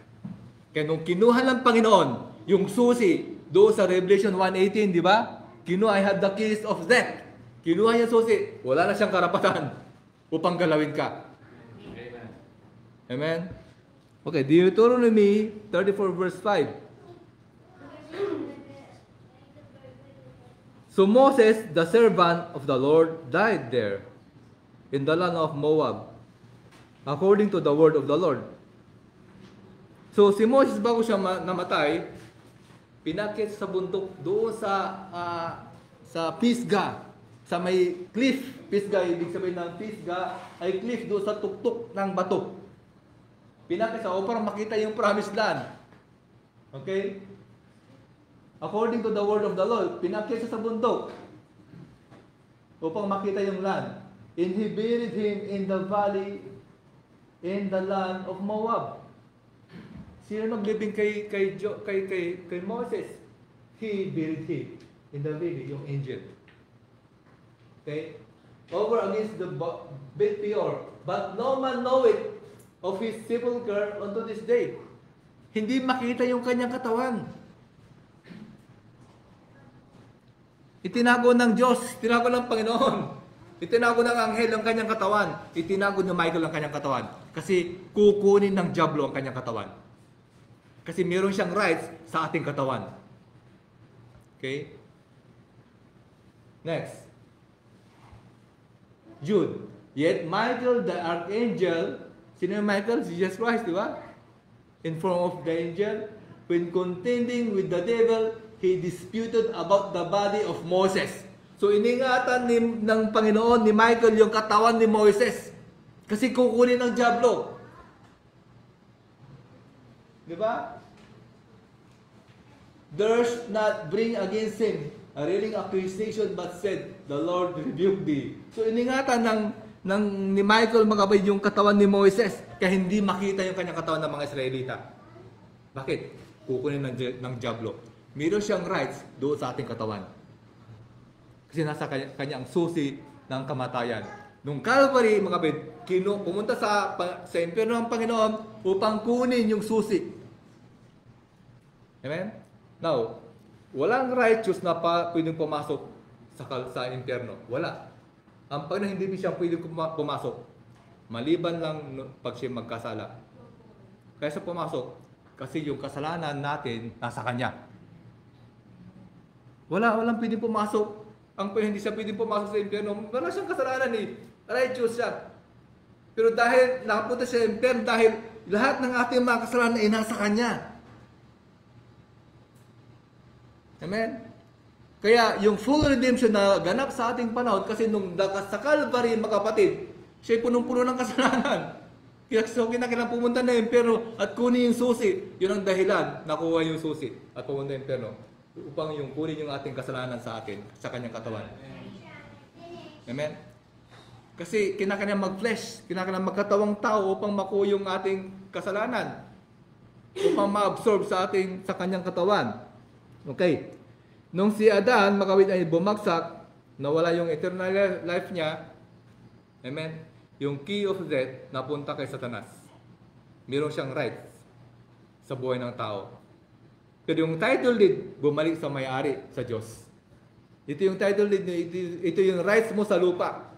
S5: Kaya nung kinuha ng Panginoon, yung susi, doon sa Revelation 1:18, di ba? Kinuha, I have the keys of death. Kinuha niya susi, wala na siyang karapatan upang galawin ka.
S3: Amen.
S5: Amen? Okay, Deuteronomy 34 verse 5. So Moses, the servant of the Lord, died there in the land of Moab, according to the word of the Lord. So si Moses, bago siya namatay, pinakit sa bundok doon sa Pisgah, sa may cliff. Pisgah, ibig sabihin ng Pisgah ay cliff doon sa tuktok ng bato. Pinakit sa upang makita yung promised land. Okay? According to the word of the Lord, pinakit siya sa bundok upang makita yung land. And he buried him in the valley in the land of Moab. Sino naglibing kay Moses? He buried him in the valley, yung angel. Okay? Over against the Beth Peor. But no man know it. of his sepulchre unto this day. Hindi makita yung kanyang katawan. Itinago ng Diyos, itinago ng Panginoon. Itinago ng anghel ang kanyang katawan. Itinago ni Michael ang kanyang katawan. Kasi kukunin ng diablo ang kanyang katawan. Kasi meron siyang rights sa ating katawan. Okay? Next. Jude. Yet Michael the archangel, sino yung Michael? Jesus Christ, di ba? In form of the angel, when contending with the devil, he disputed about the body of Moses. So iningatan ng Panginoon ni Michael yung katawan ni Moses. Kasi kukunin ng diablo. Di ba? Durst not bring against him a railing accusation, but said, the Lord rebuked thee. So iningatan ni Michael mga kapatid yung katawan ni Moses, kaya hindi makita yung kanyang katawan ng mga Israelita. Bakit? Kukunin ng diablo. Meron siyang rights doon sa ating katawan. Kasi nasa kanyang susi ng kamatayan. Nung Calvary, mga kapatid, pumunta sa impyerno ng Panginoon upang kunin yung susi. Amen? Now, walang righteous na pwedeng pumasok sa impyerno. Wala. Ang Panginoon hindi siya pwedeng pumasok. Maliban lang pag siya magkasala. Kaysa pumasok, kasi yung kasalanan natin nasa Kanya. Walang pwedeng pumasok. Ang Panginoon hindi siya pwedeng pumasok sa impyerno. Wala siyang kasalanan eh. Righteous siya. Pero dahil nakapunta siya sa impyerno, dahil lahat ng ating mga kasalanan ay nasa Kanya. Amen? Kaya yung full redemption na ganap sa ating panahon, kasi nung sa Calvary, mga kapatid, siya'y punong-puno ng kasalanan. Kaya so kinakailangan pumunta na impyerno at kunin yung susi. Yun ang dahilan, nakuha yung susi at pumunta yung impyerno. Upang yung kunin yung ating kasalanan sa atin, sa kanyang katawan. Amen? Kasi kinakailangan mag-flesh, kinakailangan magkatawang tao upang makuha yung ating kasalanan. Upang ma-absorb sa kanyang katawan. Okay. Nung si Adan, makawit ay bumagsak, nawala yung eternal life niya, amen, yung key of death, napunta kay Satanas. Meron siyang rights sa buhay ng tao. Pero yung title deed, bumalik sa may-ari, sa Diyos. Ito yung title deed, ito yung rights mo sa lupa.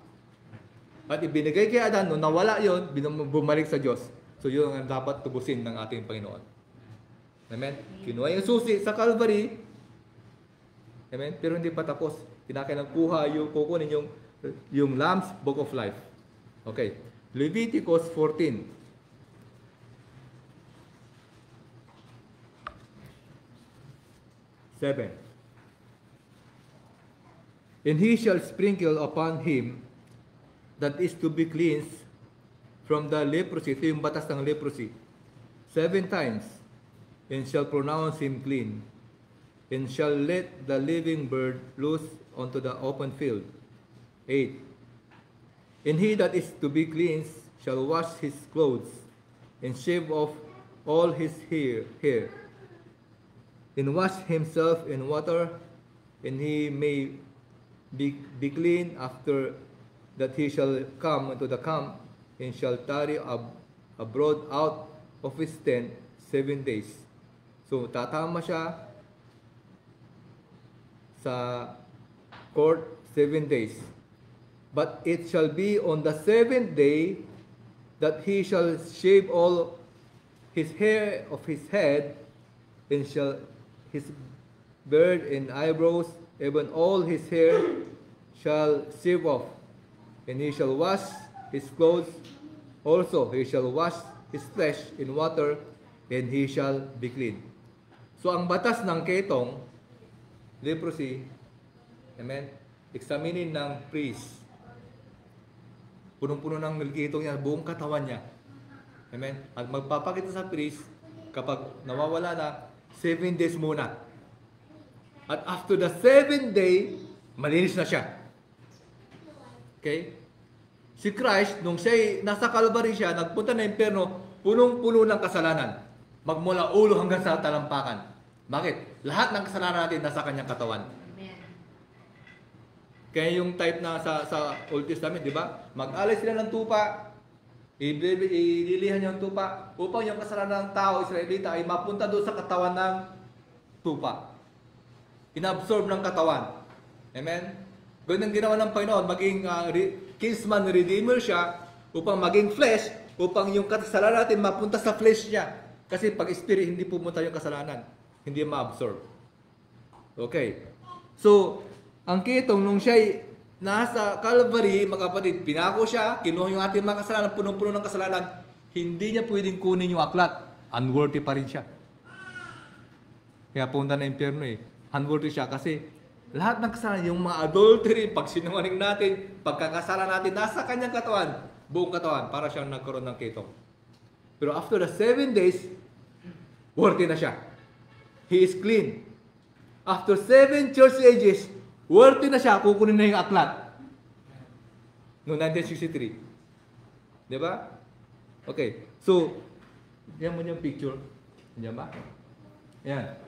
S5: At ibinigay kay Adan, nung nawala yon, bumalik sa Diyos. So yun ang dapat tubusin ng ating Panginoon. Amen? Kinuha yung susi sa Calvary. Amen? Pero hindi pa tapos. Kinakailangan kukunin yung Lamb's Book of Life. Okay. Leviticus 14. And he shall sprinkle upon him that is to be cleansed from the leprosy, ito yung batas ng leprosy, 7 times, and shall pronounce him clean, and shall let the living bird loose onto the open field. 8. And he that is to be cleansed shall wash his clothes, and shave off all his hair, and wash himself in water, and he may be clean. After that he shall come into the camp, and shall tarry abroad out of his tent 7 days. So tatama siya sa court 7 days. But it shall be on the 7th day that he shall shave all his hair of his head, and shall his beard and eyebrows, even all his hair shall shave off, and he shall wash his clothes, also he shall wash his flesh in water, and he shall be clean. So ang batas ng ketong, leprosy, amen, examinin ng priest. Punong-puno ng ketong niya, buong katawan niya. Amen. At magpapakita sa priest, kapag nawawala na, 7 days muna. At after the 7th day, malinis na siya. Okay? Si Christ, nung siya nasa Calvary siya, nagpunta na impyerno, punong-puno ng kasalanan. Magmula ulo hanggang sa talampakan. Bakit? Lahat ng kasalanan natin nasa kanyang katawan.
S4: Amen.
S5: Kaya yung type na sa Old Testament, di ba? Mag-alay sila ng tupa. Ililihan niya ang tupa upang yung kasalanan ng tao, Israelita, ay mapunta doon sa katawan ng tupa. Inabsorb ng katawan. Amen? Ganun ang ginawa ng Panginoon, maging kinsman redeemer siya upang maging flesh, upang yung kasalanan natin mapunta sa flesh niya. Kasi pag spirit, hindi pumunta yung kasalanan. Hindi ma-absorb. Okay. So, ang kitong nung siya'y nasa Calvary, mga kapatid, pinako siya, kinuha yung ating mga kasalanan, punong-puno ng kasalanan, hindi niya pwedeng kunin yung aklat. Unworthy pa rin siya. Kaya punta na impyerno eh. Unworthy siya kasi lahat ng kasalanan, yung mga adultery, pagsinungaling natin, pagkakasala natin, nasa kanyang katawan, buong katawan, para siyang nagkaroon ng kitong. Pero after the 7 days, worthy na siya. He is clean. After 7 church ages, worthy na siya, kukunin na yung aklat. Noong 1963. Di ba? Okay. So, yan mo yung picture. Yan ba? Yan.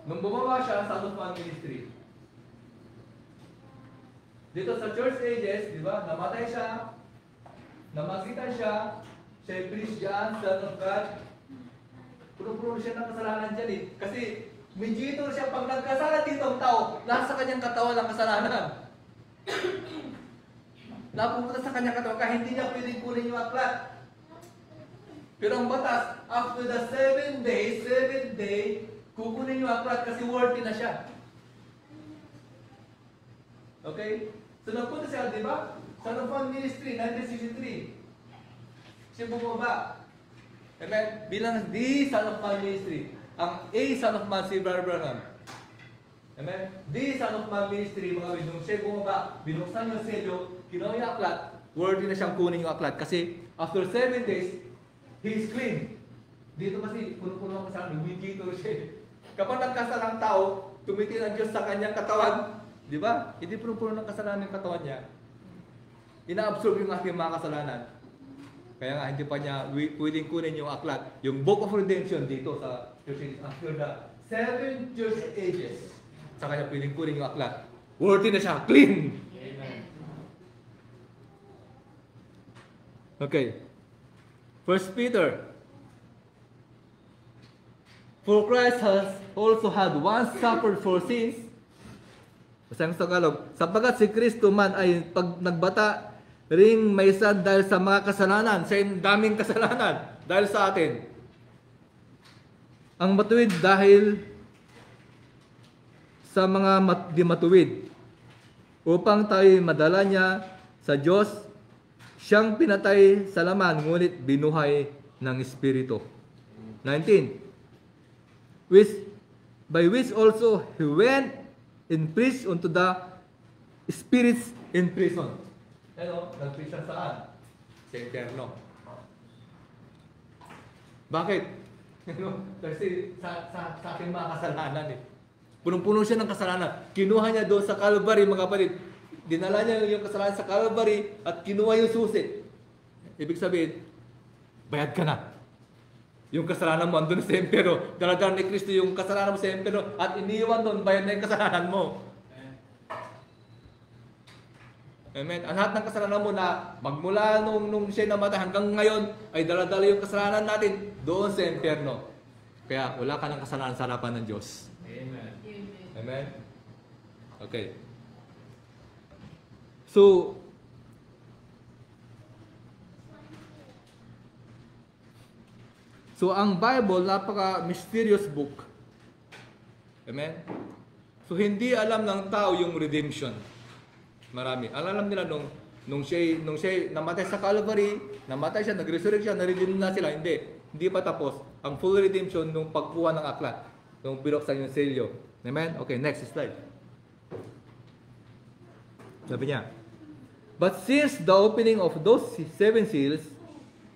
S5: Nung bumaba siya sa Son of Man Ministry, dito sa church ages, di ba? Namatay siya, namagitan siya, siya priest dyan, Son of God. Puno-puno siya ng kasalanan dyan eh. Kasi, mediator siya pag nagkasala dito ang tao, nasa kanyang katawan ang kasalanan. Napupunta sa kanyang katawan kaya hindi niya pwedeng kunin yung aklat. Pero ang batas, after the 7 days, 7th day, kukunin yung aklat kasi worthy na siya. Okay? So nagpunta siya, di ba? Sa Son of Man Ministry, 1963. Siya bumaba. Amen? Bilang the Son of Man Ministry. Ang A Son of Man si Brother Branham. Amen? The Son of Man Ministry, mga binong siya bumaba, binuksan yung selyo, kinuha yung aklat, worthy na siyang kunin yung aklat. Kasi after 7 days, he is clean. Dito kasi, puno-puno ang kasalanan, mediator siya. Kapag nagkasala ang tao, tumitin ang Diyos sa kanyang katawan. Di ba? Hindi puno-puno ng kasalanan yung katawan niya. Ina-absorb yung ating mga kasalanan. Kaya nga, hindi pa niya pwedeng kunin yung aklat. Yung Book of Redemption dito sa church ages. After the 7 church ages, sa kanya pwedeng kunin yung aklat. Worthy na siya. Clean!
S3: Amen.
S5: Okay. 1 Peter. For Christ has also had once suffered for sins. Basahin sa Tagalog. Sapagat si Kristo man ay pag nagbata ring may sad dahil sa mga kasalanan, sa daming kasalanan dahil sa atin. Ang matuwid dahil sa mga di matuwid upang tayo madala niya sa Diyos, siyang pinatay sa laman ngunit binuhay ng Espiritu. 19. By which also he went and preached unto the spirits in prison. Ano? Nag-preach siya saan? Sa impyerno. Bakit? Kasi sa ating mga kasalanan eh. Punong-puno siya ng kasalanan. Kinuha niya doon sa Calvary, mga kapatid. Dinala niya yung kasalanan sa Calvary at kinuha yung susi. Ibig sabihin, bayad ka na. Yung kasalanan mo andun sa impyerno. Daladala ni Kristo yung kasalanan mo sa impyerno at iniwan doon, bayad na yung kasalanan mo. Amen. Ang lahat ng kasalanan mo na magmula nung siya namatay hanggang ngayon ay daladala yung kasalanan natin doon sa impyerno. Kaya wala ka ng kasalanan sa harapan ng Diyos.
S3: Amen.
S5: Amen? Okay. So, ang Bible, napaka-mysterious book. Amen? So, hindi alam ng tao yung redemption. Marami. Alam nila nung siya namatay sa Calvary, namatay siya, nag-resurrect siya, na-redeem na sila. Hindi pa tapos. Ang full redemption nung pagkuha ng aklat, nung binuksan yung selyo. Amen? Okay, next slide. Sabi niya, but since the opening of those 7 seals,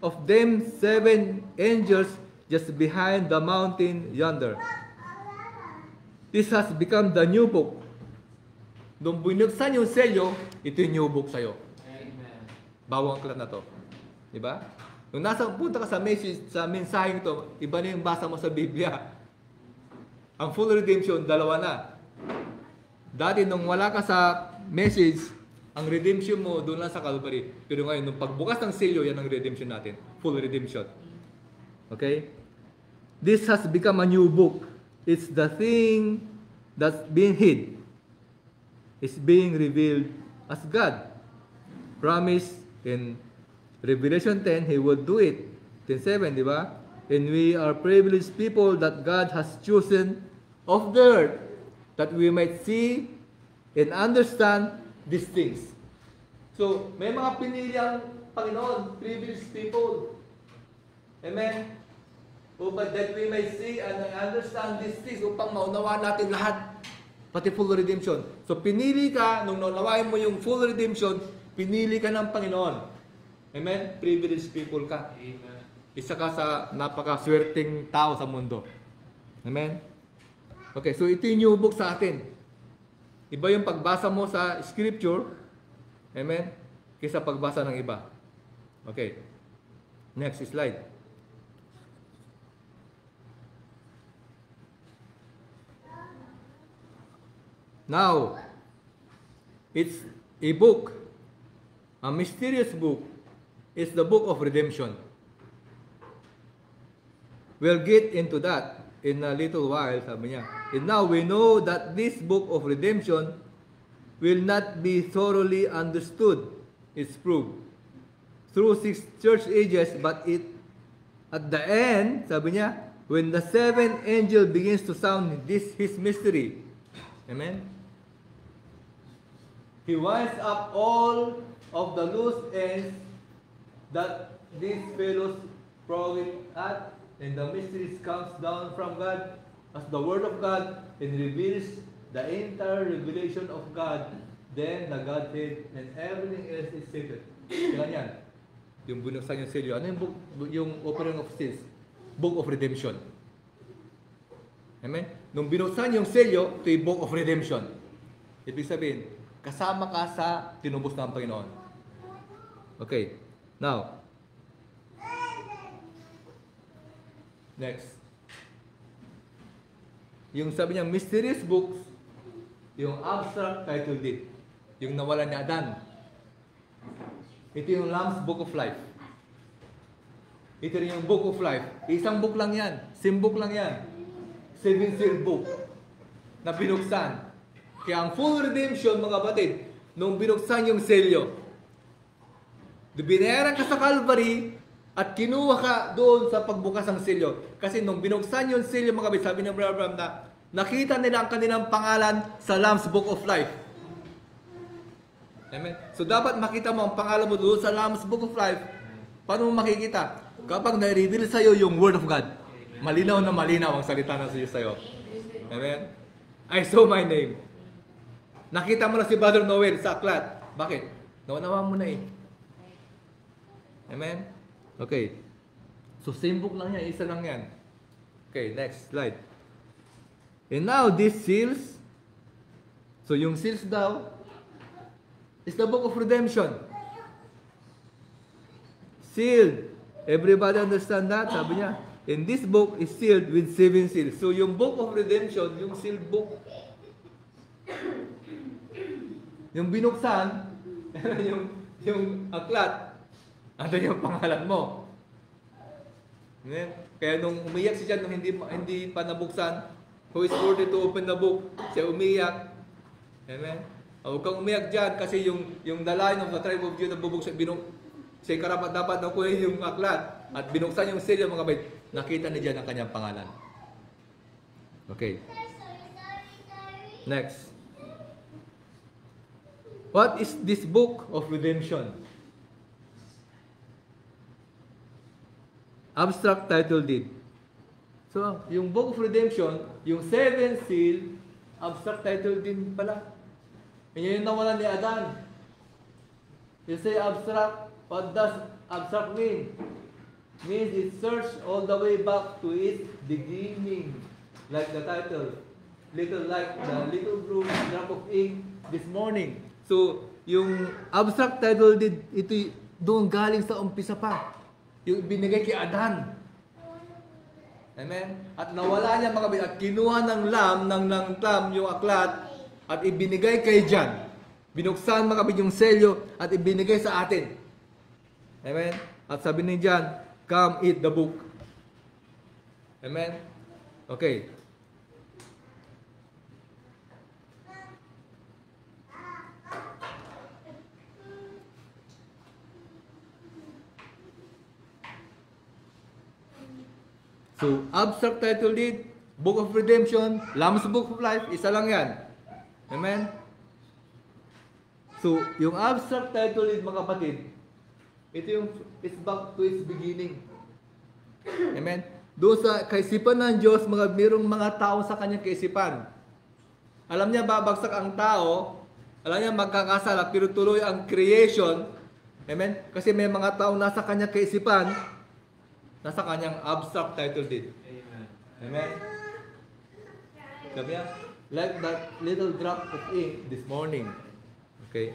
S5: of them 7 angels just behind the mountain yonder, this has become the new book. Nung binuksan yung selyo, ito yung new book sa'yo.
S3: Amen.
S5: Bawang aklat na to. Diba? Nung nasa punta ka sa message, sa mensaheng to, iba na yung basa mo sa Biblia. Ang full redemption, dalawa na. Dati nung wala ka sa message, Ang redemption mo doon lang sa Calvary. Pero ngayon, nung pagbukas ng selyo, yan ang redemption natin. Full redemption. Okay? This has become a new book. It's the thing that's being hid. It's being revealed as God promised in Revelation 10, He would do it. 10:7, di ba? And we are privileged people that God has chosen of the earth that we might see and understand these things. So, may mga pinili ang Panginoon, privileged people. Amen? But that we may see and understand these things upang maunawaan natin lahat, pati full redemption. So, pinili ka, nung naunawain mo yung full redemption, pinili ka ng Panginoon. Amen? Privileged people ka.
S3: Amen.
S5: Isa ka sa napakaswerteng tao sa mundo. Amen? Okay, so ito yung new book sa atin. Iba yung pagbasa mo sa scripture, amen, kaysa pagbasa ng iba. Okay. Next slide. Now, it's a book, a mysterious book. It's the book of redemption. We'll get into that in a little while, sabi niya. And now we know that this book of redemption will not be thoroughly understood. It's proved through 6 church ages, but at the end, sabi niya, when the 7th angel begins to sound his mystery, amen? He winds up all of the loose ends that these fellows probing at, and the mysteries comes down from God as the Word of God and reveals the entire revelation of God, then the Godhead and everything else is secret. Kailan yan? Yung binuksan yung selyo. Ano yung book, yung opening of seals? Book of Redemption. Amen? Nung binuksan yung selyo, ito yung Book of Redemption. Ibig sabihin, kasama ka sa tinubos ng Panginoon. Okay. Now, next. Yung sabi niya, mysterious books, yung abstract title deed, yung nawala ni Adan. Ito yung Lamb's Book of Life. Ito rin yung Book of Life. Isang book lang yan. Same book lang yan. 7 seal book na binuksan. Kaya ang full redemption, mga batid, nung binuksan yung selyo, binayaran ka sa Calvary, at kinuha ka doon sa pagbukas ng selyo. Kasi nung binuksan yung selyo, mga kapatid, sabi ng Brother Abraham na nakita nila ang kanilang pangalan sa Lamb's Book of Life. Amen? So dapat makita mo ang pangalan mo doon sa Lamb's Book of Life. Paano mo makikita? Kapag na-reveal sa'yo yung Word of God. Malinaw na malinaw ang salita na sa'yo. Amen? I saw my name. Nakita mo na si Brother Noel sa aklat. Bakit? Naunawa mo na eh. Amen? Okay. So, same book lang yan. Isa lang yan. Okay, next slide. And now, these seals. So, yung seals daw is the book of redemption. Sealed. Everybody understand that? Sabi niya. And this book is sealed with 7 seals. So, yung book of redemption, yung sealed book, yung binuksan, yung aklat, ano yung pangalan mo? Amen? Kaya nung umiyak si John, nung hindi pa nabuksan, who is worthy to open the book, siya umiyak. Amen? Huwag kang umiyak dyan kasi yung the Lion of the tribe of Judah bubuksan, siya karapat dapat na kuha yung aklat at binuksan yung selyo, mga kapatid, nakita ni John ang kanyang pangalan. Okay. Next. What is this book of redemption? Abstract title deed. So, yung Book of Redemption, yung 7 seal, abstract title deed pala. Yan yung nawalan ni Adan. You say abstract, what does abstract mean? Means it searched all the way back to its beginning. Like the title, little like the little blue drop of ink this morning. So, yung abstract title deed, ito doon galing sa umpisa pa. Yung binigay kay Adan. Amen? At nawala niya, mga kapatid, at kinuha ng lamb yung aklat, at ibinigay kay John. Binuksan mga kapatid yung selyo at ibinigay sa atin. Amen? At sabi ni John, come eat the book. Amen? Okay. So, abstract title deed, Book of Redemption, Lamb's Book of Life, isa lang yan. Amen? So, yung abstract title deed, mga kapatid, ito yung, it's back to its beginning. Amen? Doon sa kaisipan ng Diyos, mayroong mga tao sa kanyang kaisipan. Alam niya, babagsak ang tao, alam niya, magkakasala, pero tuloy ang creation. Amen? Kasi may mga tao nasa kanyang kaisipan, nasa kanyang abstract title deed.
S1: Amen.
S5: Amen? Sabi niya, like that little drop of ink this morning. Okay?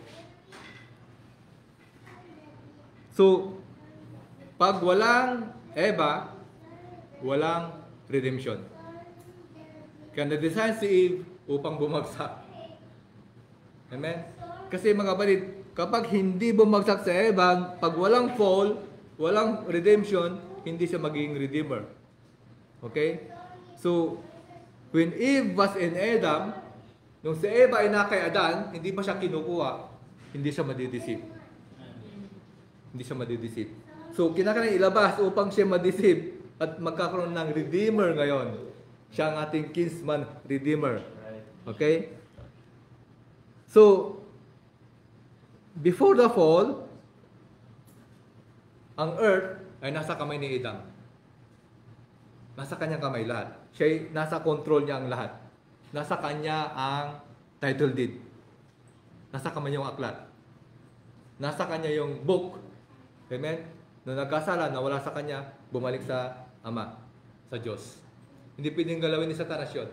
S5: So, pag walang Eva, walang redemption. Kaya na-design si Eve upang bumagsak. Amen? Kasi mga kapatid, kapag hindi bumagsak sa Eva, pag walang fall, walang redemption, hindi siya magiging redeemer. Okay? So, when Eve was in Adam, nung si Eva ay na kay Adan, hindi pa siya kinukuha, hindi siya madideceive. Hindi siya madideceive. So, kinakailangan ilabas upang siya madeceive at magkakaroon ng redeemer ngayon. Siya ang ating kinsman redeemer. Okay? So, before the fall, ang earth ay nasa kamay ni Adam. Nasa kanyang kamay lahat. Siya nasa control niya ang lahat. Nasa kanya ang title deed. Nasa kamay yung aklat. Nasa kanya yung book. Amen? Nung nagkasala, nawala sa kanya, bumalik sa Ama, sa Diyos. Hindi pwedeng galawin ni Satanas yun.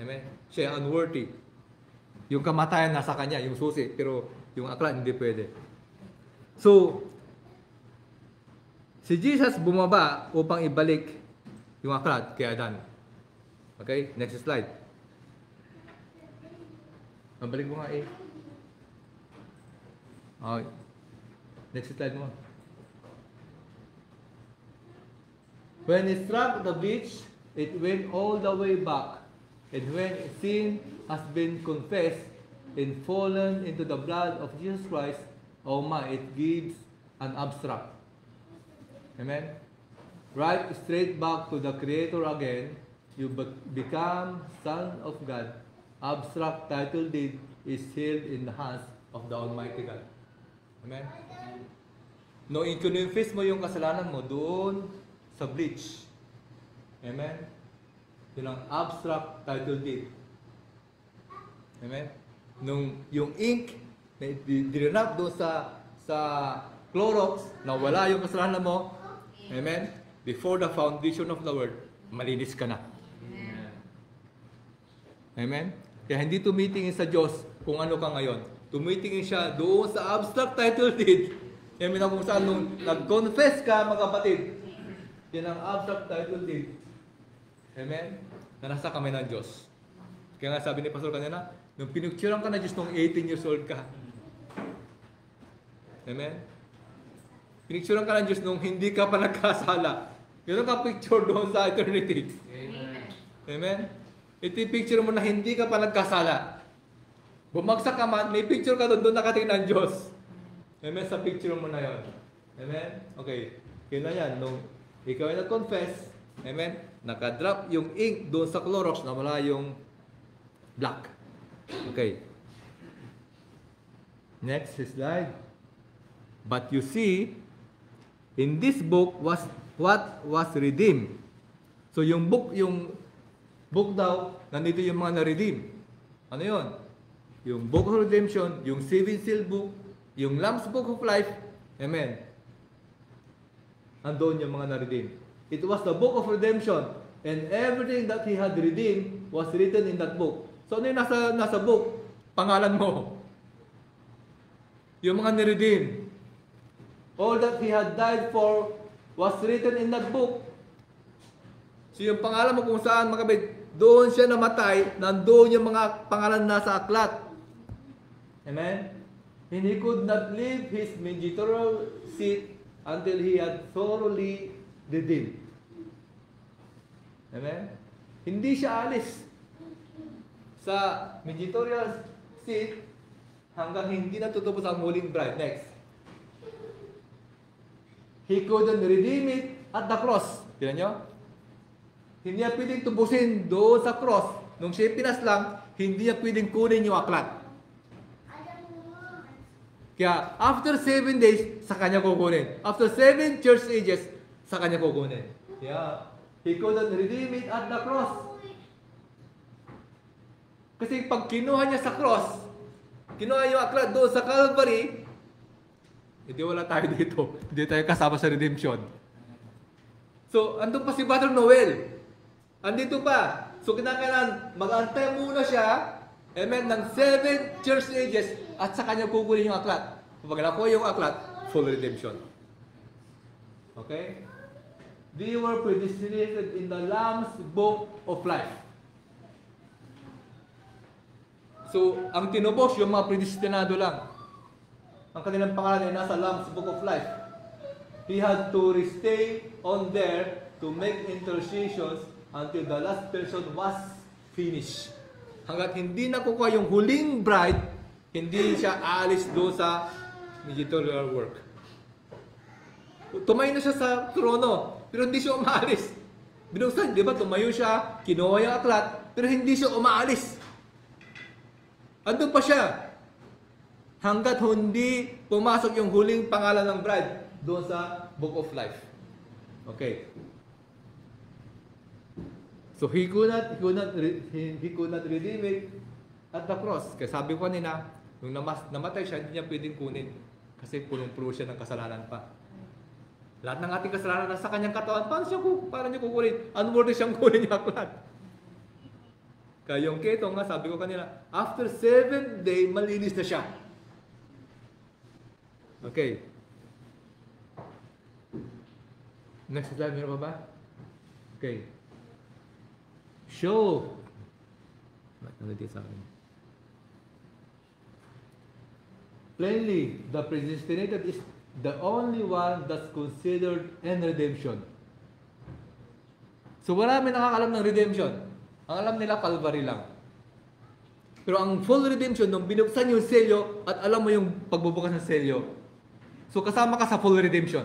S5: Amen? Siya unworthy. Yung kamatayan nasa kanya, yung susi, pero yung aklat hindi pwede. So, si Jesus bumaba upang ibalik yung aklat kay Adan. Okay? Next slide. Mabalik mo nga eh. Okay. Next slide mo. When it struck the beach, it went all the way back. And when sin has been confessed and fallen into the blood of Jesus Christ, it gives an abstract. Amen? Right straight back to the Creator again, you become Son of God. Abstract title deed is held in the hands of the Almighty God. Amen? No, i-confess mo yung kasalanan mo doon sa bleach. Amen? Yun ang abstract title deed. Amen? Nung yung ink na dirinap doon sa Clorox, na wala yung kasalanan mo, amen? Before the foundation of the world, malinis ka na. Amen? Kaya hindi tumitingin sa Diyos kung ano ka ngayon. Tumitingin siya doon sa abstract title deed. Amen? Kung saan nung nag-confess ka, mga kapatid, yan ang abstract title deed. Amen? Na nasa kamay ng Diyos. Kaya nga sabi ni Pastor kanina, nung pinicturean ka na Diyos nung 18 years old ka. Amen? Pinicturean ka ng Diyos nung hindi ka pa nagkasala. Yun ang ka-picture doon sa eternity.
S3: Amen.
S5: Amen? Ito yung picture mo na hindi ka pa nagkasala. Bumagsak ka man, may picture ka doon nakatingin ng Diyos. Amen? Sa picture mo na yon. Amen? Okay. Yun na yan. Nung ikaw ay nag-confess, amen? Nakadrop yung ink doon sa Clorox na wala yung black. Okay. Next slide. But you see, in this book was what was redeemed. So yung book daw, nandito yung mga na-redeem. Ano yun? Yung Book of Redemption, yung Seven Seal Book, yung Lamb's Book of Life. Amen. Andun yung mga na-redeem. It was the Book of Redemption, and everything that He had redeemed was written in that book. So ano yung nasa book? Pangalan mo. Yung mga na-redeem. All that He had died for was written in that book. So yung pangalan mo kung saan, mga kapatid, doon siya namatay, nandoon yung mga pangalan nasa aklat. Amen? And he could not leave his mediatorial seat until he had thoroughly redeemed. Amen? Hindi siya alis sa mediatorial seat hanggang hindi natutupos ang huling bride. Next. He couldn't redeem it at the cross. Tignan nyo? Hindi niya pwedeng tubusin doon sa cross. Nung siya pinaslang, hindi niya pwedeng kunin yung aklat. Kaya, after 7 days, sa kanya kukunin. After 7 church ages, sa kanya kukunin. Kaya, he couldn't redeem it at the cross. Kasi pag kinuha niya sa cross, kinuha yung aklat doon sa Calvary, hindi wala tayo dito. Hindi tayo kasama sa redemption. So, andun pa si Brother Noel. Andito pa. So, kinakailangan mag-antay muna siya, amen, ng 7 church ages at sa kanya kukunin yung aklat. Kapag nakuha yung aklat, full redemption. Okay? They were predestinated in the Lamb's Book of Life. So, ang tinubos, yung mga predestinado lang. Ang kanilang pangalan ay nasa Lamb's Book of Life. He had to stay on there to make intercessions until the last person was finished. Hanggat hindi nakukuha yung huling bride, hindi siya aalis doon sa mediatorial work. Tumayo na siya sa trono, pero hindi siya umaalis. Binuksan, di ba? Tumayo siya, kinuha yung aklat, pero hindi siya umaalis. Andun pa siya. Hanggat hindi pumasok yung huling pangalan ng bride doon sa Book of Life. Okay. So he could not redeem it at the cross. Kaya sabi ko kanina, nung namatay siya, hindi niya pwedeng kunin. Kasi punong-puno siya ng kasalanan pa. Lahat ng ating kasalanan nasa kanyang katawan, paano niya kukunin? Unworthy siyang kunin yung aklat. Kaya yung keto nga, sabi ko kanina, after 7 days, malinis na siya. Okay. Next slide, meron pa ba? Okay. Show. Bakit sa akin? Plainly, the predestinated is the only one that's considered in redemption. So wala may nakakalam ng redemption. Ang alam nila, Calvary lang. Pero ang full redemption, nung binuksan yung selyo at alam mo yung pagbubukas ng selyo, so kasama ka sa full redemption.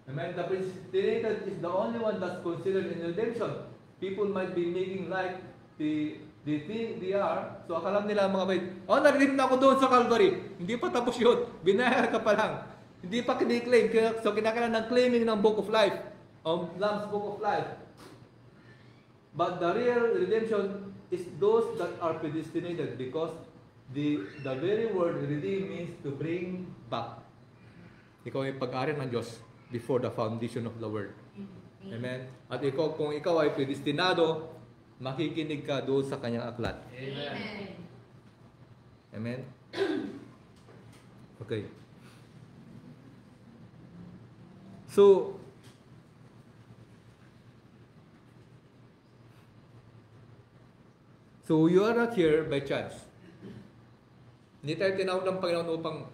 S5: Amen. The predestinated is the only one that's considered in redemption. People might be making like they think they are. So akalam nila mga bait, na-redeem na ako doon sa Calvary. Hindi pa tapos yun. Binayar ka pa lang. Hindi pa kini-claim. So kinakailangan ng claiming ng Book of Life. Lamb's Book of Life. But the real redemption is those that are predestinated because the very word redeem means to bring back. Ikaw ay pag-ari ng Diyos before the foundation of the world. Amen? At ikaw, kung ikaw ay predestinado, makikinig ka doon sa kanyang aklat.
S3: Amen.
S5: Amen? Okay. So you are not here by chance. Hindi tayo tinawag ng Panginoon upang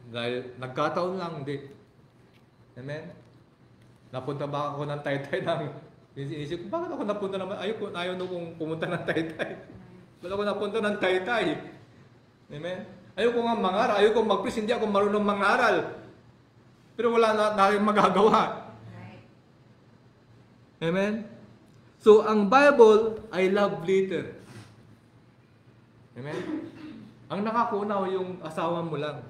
S5: dahil nagkataon lang, hindi. Amen? Napunta ba ako ng Taytay ng inisip ko, bakit ako napunta naman? Ayaw kong pumunta ng Taytay. Bakit ako napunta ng Taytay? Amen? Ayaw ko nga mangaral, ayaw ko mag-preach, hindi ako marunong mangaral. Pero wala na tayong magagawa. Amen? So, ang Bible ay love letter. Amen? Ang nakakunaw yung asawa mo lang.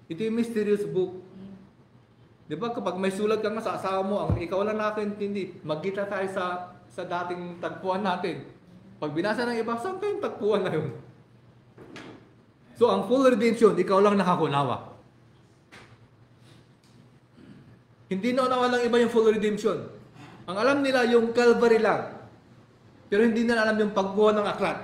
S5: Ito yung mysterious book. Di ba kapag may sulat ka nga sa asawa mo, ang ikaw lang nakakaintindi, magkita tayo sa dating tagpuan natin. Pag binasa ng iba, saan kayong tagpuan na yun? So, ang full redemption, ikaw lang nakakunawa. Hindi naunawa lang iba yung full redemption. Ang alam nila yung Calvary lang. Pero hindi nila alam yung pagkuha ng aklat.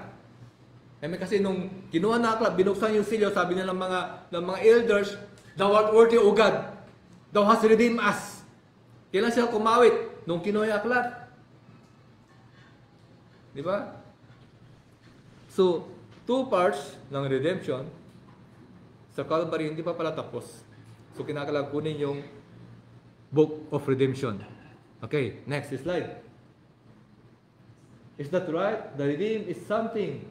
S5: Kasi nung kinuha ng aklat, binuksan yung silyo, sabi nila ng mga elders, "Thou art worthy, O God. Thou hast redeemed us." Kailan sila kumawit? Nung kinuha yung aklat. Di ba? So, 2 parts ng redemption sa Calvary hindi pa pala tapos. So, kinakailangan kunin yung Book of Redemption. Okay, next slide. Is that right? The redeem is something.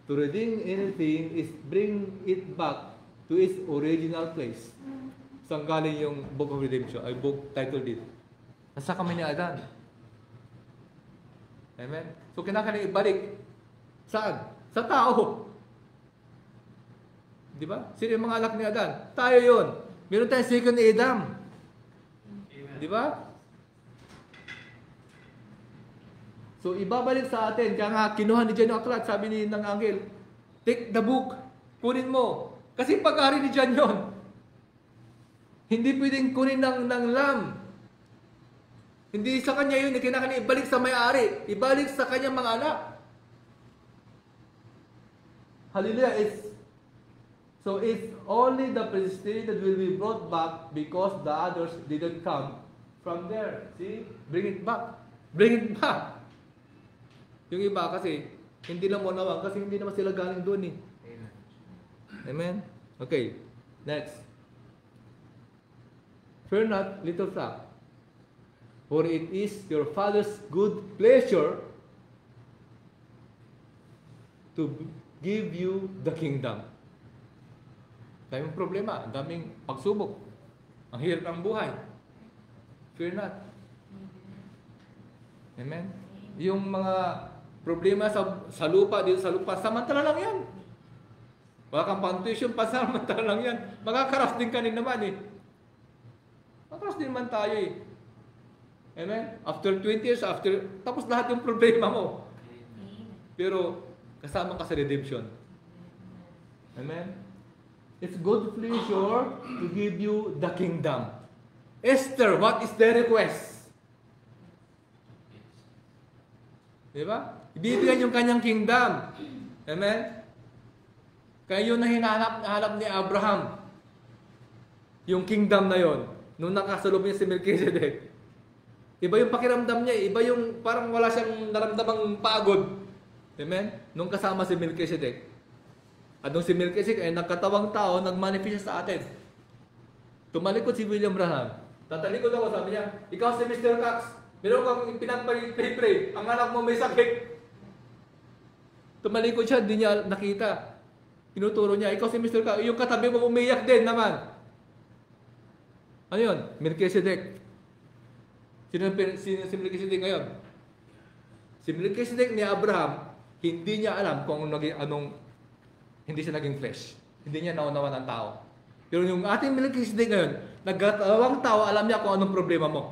S5: To redeem anything is bring it back to its original place. Saan galing yung Book of Redemption? Ay, book title dito. Nasa kami ni Adan. Amen? So, kinakailangan ibalik. Saan? Sa tao. Di ba? Sino yung mga anak ni Adan? Tayo yun. Meron tayong second Adam. Di ba? So, ibabalik sa atin. Kaya nga, kinuha ni John yung aklat. Sabi ni ng anghel, take the book. Kunin mo. Kasi pag-ari ni John yun. Hindi pwedeng kunin ng lamb. Hindi sa kanya yun. Kinakailangan ibalik sa may-ari. Ibalik sa kanyang mga anak. Hallelujah. So it's only the prestige that will be brought back because the others didn't come from there. See? Bring it back. Bring it back. Yung iba kasi, hindi lang mo naman kasi hindi naman sila galing doon eh. Amen? Okay. Next. Fear not, little flock, for it is your Father's good pleasure to give you the kingdom. Daming problema, ang daming pagsubok. Ang hirap ng buhay. Fear not. Amen? Yung mga problema sa lupa, dito sa lupa, samantala lang yan. Wala kang punctuation, samantala lang yan. Makakaras din ka rin naman eh. Makakaras din naman tayo eh. Amen? After 20 years, tapos lahat yung problema mo. Pero, kasama ka sa redemption. Amen? It's good pleasure to give you the kingdom. Esther, what is the request? Diba? Ibibigyan yung kanyang kingdom. Amen? Kaya yun na hinahanap ni Abraham. Yung kingdom na yon. Nung nakasalub niya si Melchizedek. Iba yung pakiramdam niya. Iba yung parang wala siyang naramdamang pagod. Amen? Nung kasama si Melchizedek. At nung si Melchizedek ay nagkatawang tao, nagmanifest sa atin. Tumalikod si William Branham. Tatalikod ako, sabi niya, ikaw si Mr. Cox, meron kang pinagpray-pray, ang anak mo may sakit. Tumalikod siya, hindi niya nakita. Tinuturo niya, ikaw si Mr. Cox, yung katabi mo umiyak din naman. Ano yun? Melchizedek. Sino si Melchizedek ngayon? Si Melchizedek ni Abraham, hindi niya alam kung hindi siya naging flesh. Hindi niya naunawa ng tao. Pero yung ating Melchizedek ngayon, nagkatawang tao, alam niya kung anong problema mo.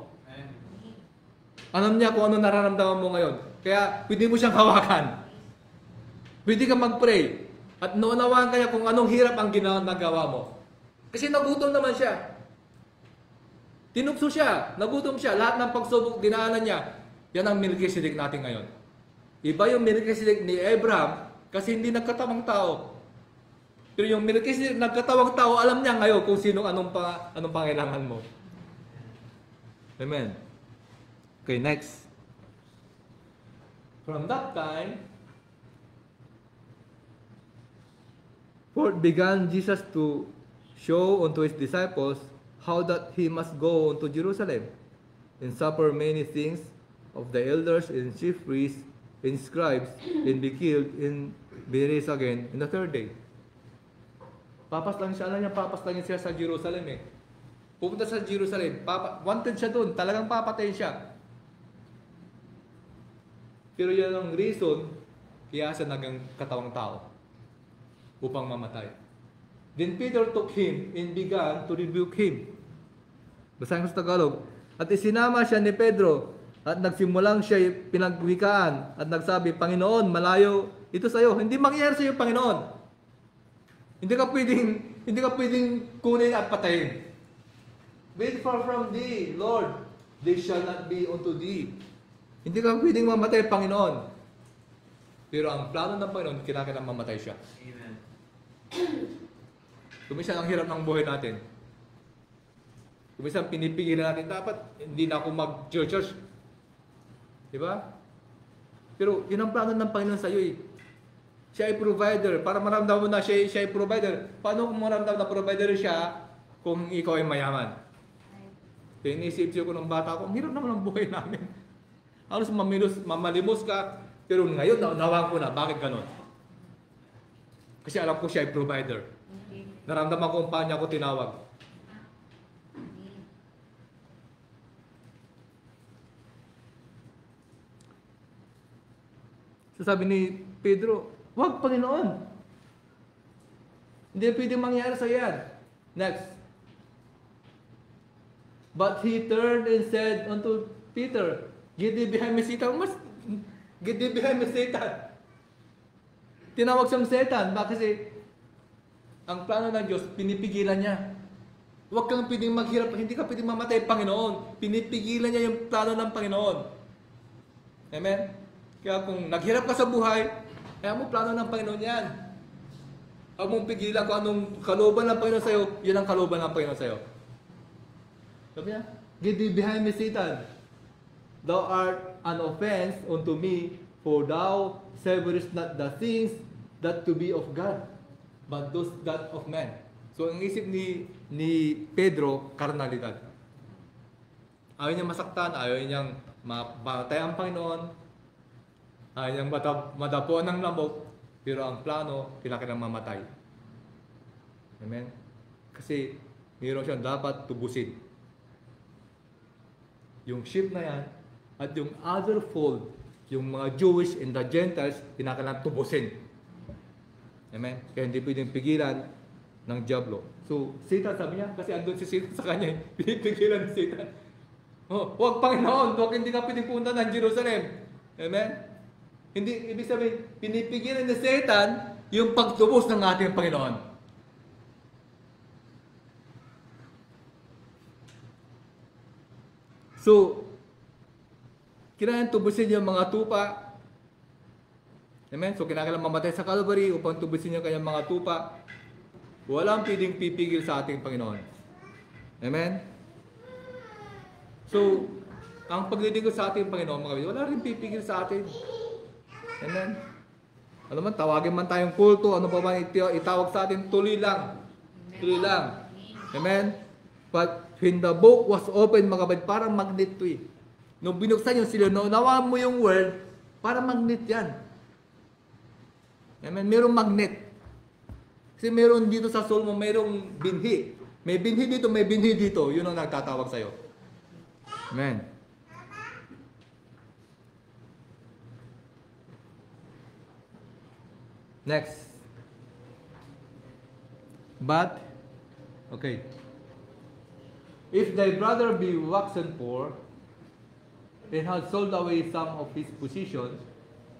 S5: Alam niya kung anong nararamdaman mo ngayon. Kaya pwede mo siyang hawakan. Pwede ka mag-pray. At naunawaan kanya kung anong hirap ang ginagawa mo. Kasi nagutom naman siya. Tinukso siya, nagutom siya. Lahat ng pagsubok, dinaanan niya. Yan ang Melchizedek natin ngayon. Iba yung Melchizedek ni Abraham kasi hindi nagkatawang tao. Pero yung Melchizedek nagkatawang tao, alam niya ngayon kung anong pangailangan mo. Amen. Okay, next. From that time, forth began Jesus to show unto his disciples how that he must go unto Jerusalem and suffer many things of the elders and chief priests and scribes and be killed and be raised again in the third day. Alam niya, papaslang siya sa Jerusalem eh. Pupunta sa Jerusalem, wanted siya doon, talagang papatayin siya. Pero yan ang reason, kaya siya naging katawang tao. Upang mamatay. Then Peter took him and began to rebuke him. Basahin ko sa Tagalog. At isinama siya ni Pedro at nagsimulang siya pinagwikaan at nagsabi, Panginoon, malayo ito sa iyo. Hindi mangyayari sa iyo, Panginoon. Hindi ka pwedeng kunin at patayin. Wait far from thee, Lord. They shall not be unto thee. Hindi ka pwedeng mamatay, Panginoon. Pero ang plano ng Panginoon, kinakailangan mamatay siya.
S3: Amen.
S5: Kuminsan ang hirap ng buhay natin. Kuminsan pinipigilan natin, dapat hindi na ako mag-church. Diba? Pero yun ang plano ng Panginoon sa iyo eh. Siya ay provider. Para maramdaman mo na siya ay provider. Paano kung maramdaman na provider siya kung ikaw ay mayaman? Kaya inisip ko ng bata ko, ang hirap naman ang buhay namin. Halos mamalimos ka, pero ngayon nawang ko na, bakit ganon? Kasi alam ko siya ay provider.
S4: Okay.
S5: Naramdaman ko kung paano niya ako tinawag. So sabi ni Pedro, wag Panginoon. Hindi pwede mangyari sa yan. Next. But he turned and said unto Peter, get thee behind me, Satan. Get thee behind me, Satan. Tinawag siyang Satan. Bakit? Kasi ang plano ng Diyos, pinipigilan niya. Huwag kang pwedeng maghirap, hindi ka pwedeng mamatay, Panginoon. Pinipigilan niya yung plano ng Panginoon. Amen? Kaya kung naghirap ka sa buhay, kaya mo plano ng Panginoon yan. Huwag mong pigilan kung anong kalooban ng Panginoon sa'yo, yun ang kalooban ng Panginoon sa'yo. Sabi niya, get thee behind me, Satan. Thou art an offense unto me, for thou savorest not the things that to be of God, but those that of man. So, ang isip ni Pedro, karnalidad. Ayaw niyang masaktan, ayaw niyang mamatay ang Panginoon, ayaw niyang madapuan ng lamok, pero ang plano, kailangan mamatay. Amen? Kasi, mayroon siyang dapat tubusin. Yung sheep na yan, at yung other fold, yung mga Jewish and the Gentiles, kinakailangan tubusin. Amen? Kaya hindi pwedeng pigilan ng Diablo. So, Satan sabi niya, kasi andun si Satan sa kanya, pinipigilan ni Satan. Oh, huwag Panginoon, huwag hindi ka pwedeng punta ng Jerusalem. Amen? Hindi, ibig sabihin, pinipigilan ni Satan yung pagtubos ng ating Panginoon. So, kailangan tubusin yung mga tupa. Amen? So, kinakailangan mamatay sa Calvary upang tubusin yung kanyang mga tupa. Walang pwedeng pipigil sa ating Panginoon. Amen? So, ang paglilingkod sa ating Panginoon, mga kapatid, wala rin pipigil sa atin. Amen? Alam mo, tawagin man tayong kulto, ano pa man itawag sa atin, tuloy lang. Tuloy lang. Amen? But when the book was opened, mga kapatid, parang magnet to eh. Nung binuksan yung sila, naunawaan mo yung word, parang magnet yan. Amen? Merong magnet. Kasi meron dito sa soul mo, merong binhi. May binhi dito, may binhi dito. Yun ang nagtatawag sa'yo. Amen. Next. But, okay. If thy brother be waxen poor, and has sold away some of his possessions,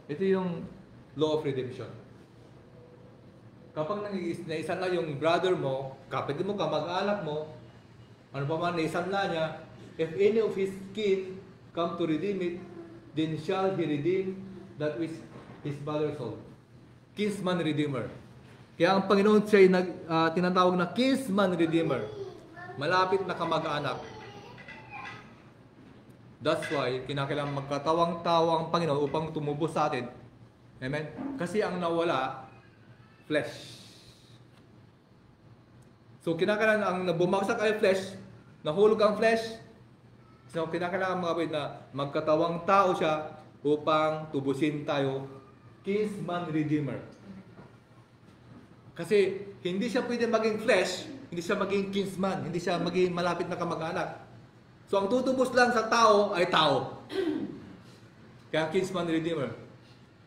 S5: ito yung law of redemption. Kapag naisan na yung brother mo, kapatid mo, kamag-anak mo, ano pa man, naisan na niya, if any of his kin come to redeem it, then shall he redeem that which his brother sold. Kinsman Redeemer. Kaya ang Panginoon siya ay tinatawag na Kinsman Redeemer. Malapit na kamag-anak. That's why, kinakailangan magkatawang-tawa ang Panginoon upang tumubos sa atin. Amen? Kasi ang nawala, flesh. So, kinakailangan ang bumagsak ay flesh, nahulog ang flesh. So, kinakailangan mga kapatid na magkatawang tao siya upang tubusin tayo. Kinsman Redeemer. Kasi hindi siya pwede maging flesh, hindi siya maging kinsman, hindi siya maging malapit na kamag-anak. So ang tutubos lang sa tao ay tao. Kaya Kinsman Redeemer.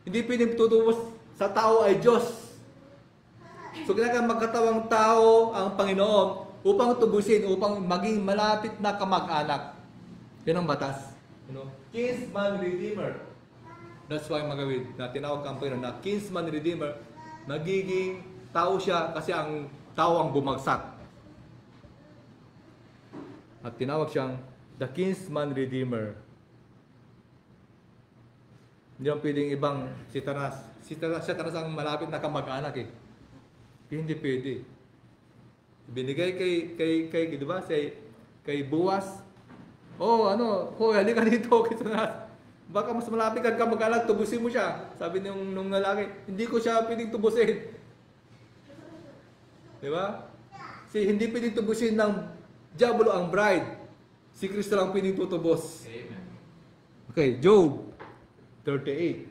S5: Hindi pwede tutubos sa tao ay Diyos. So kailangan magkatawang tao ang Panginoon upang tubusin, upang maging malapit na kamag-anak. Yan ang batas. Kinsman Redeemer. That's why magawin na tinawag kang Panginoon na Kinsman Redeemer, nagiging tao siya kasi ang tao ang bumagsak. At tinawag siyang the Kinsman Redeemer. Hindi ang pwedeng ibang Satanas. Satanas ang malapit na kamag-anak eh. Hindi pwede. Binigay kay di ba, kay Boaz. Oh, halika dito kay Satanas. Baka mas malapit ka mag-anak, tubusin mo siya. Sabi nung lalaki, hindi ko siya pwedeng tubusin. Di ba? Hindi pwedeng tubusin ng diablo ang bride. Si Kristo lang pwedeng tutubos.
S3: Amen.
S5: Okay, Job 38.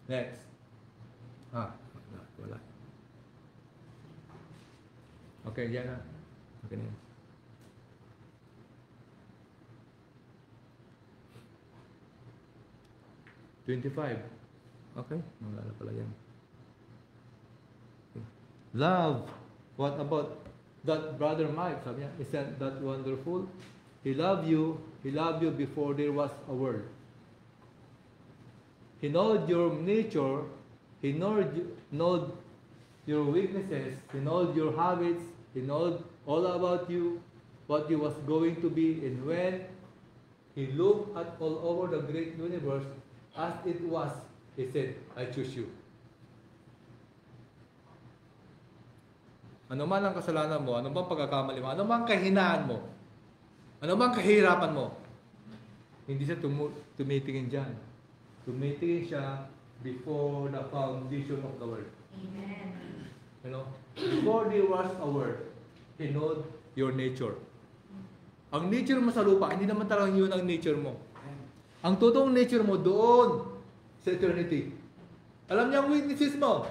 S5: Next. Wala. Okay, yan na. Okay na yan. Okay, wala pala yan. Okay. Love. What about that brother Mike? Sabi niya, isn't that wonderful? He loved you before there was a world. He knowed your nature, he knowed your weaknesses, he knowed your habits, he knowed all about you, what you was going to be, and when he looked at all over the great universe as it was, he said, I choose you. Ano man ang kasalanan mo, ano bang pagkakamali mo, ano bang kahinaan mo, ano bang kahirapan mo, hindi siya tumitingin dyan. Tumitingin siya before the foundation of the world.
S4: Amen.
S5: You know, before there was a world, He knowed your nature. Ang nature mo sa lupa, hindi naman talagang yun ang nature mo. Ang totoong nature mo doon sa eternity. Alam niya ang weaknesses mo.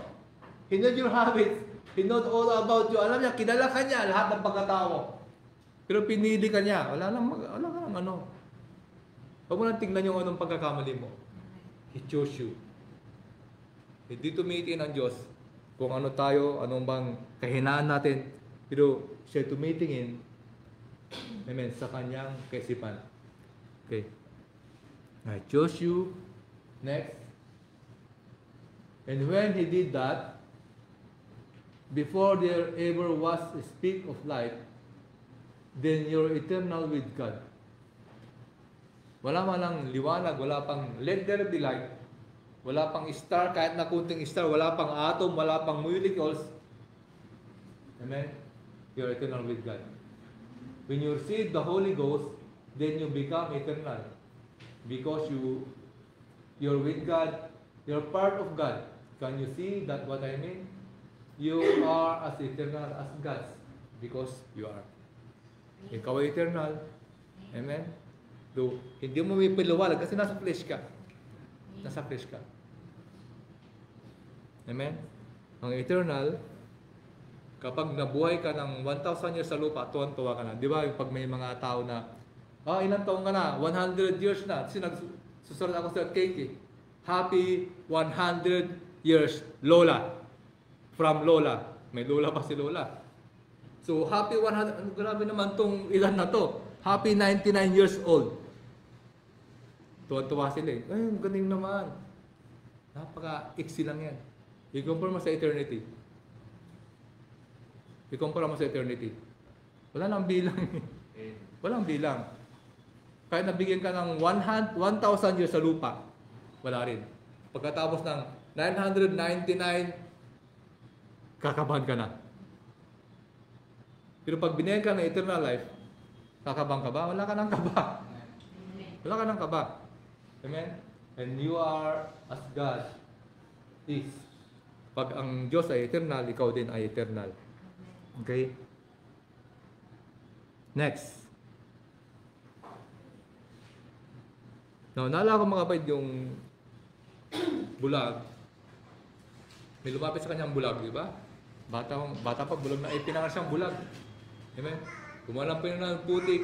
S5: He knows your habits. He knows all about you. Alam niya, kilala ka niya lahat ng pagkatao mo. Pero pinili ka niya. Wala ka lang ano. Huwag mo lang tingnan yung anong pagkakamali mo. He chose you. Hindi tumitingin ang Diyos kung ano tayo, anong bang kahinaan natin. Pero siya tumitingin, amen, sa kanyang kaisipan. Okay. I chose you. Next. And when He did that, before there ever was a speck of light, then you're eternal with God. Wala man lang liwanag, wala pang let there be light, wala pang star, kahit na kunting star, wala pang atom, wala pang molecules. Amen? You're eternal with God. When you receive the Holy Ghost, then you become eternal. Because you're with God, you're part of God. Can you see that what I mean? You are as eternal as God because you are. Ikaw ay eternal. Amen? Do, hindi mo may paliwanag kasi nasa flesh ka. Nasa flesh ka. Amen? Ang eternal, kapag nabuhay ka ng 1,000 years sa lupa, tuwan-tuwa ka na. Di ba? Pag may mga tao na, ilang taong ka na? 100 years na. Kasi nagsusulat ako sa cake eh. Happy 100 years, Lola. From Lola. May Lola pa si Lola. So, happy 100, grabe naman tong ilan na to. Happy 99 years old. Tuwa-tuwa sila eh. Ay, galing naman. Napaka-iksi lang yan. I-compare mo sa eternity. I-compare mo sa eternity. Wala nang bilang. Walang bilang. Kahit nabigyan ka ng 1,000 years sa lupa, wala rin. Pagkatapos ng 999, kakabahan ka na. Pero pag binigyan ka ng eternal life, kakabahan ka ba? Wala ka ng kaba. Wala ka ng kaba. Amen? And you are as God is. Pag ang Diyos ay eternal, ikaw din ay eternal. Okay? Next. Now, naalala ko mga kapatid yung bulag. May lumapit sa kanyang bulag, di ba? Bata pa, bulag na, pinangal siyang bulag. Amen? Kumalang pa ng putik.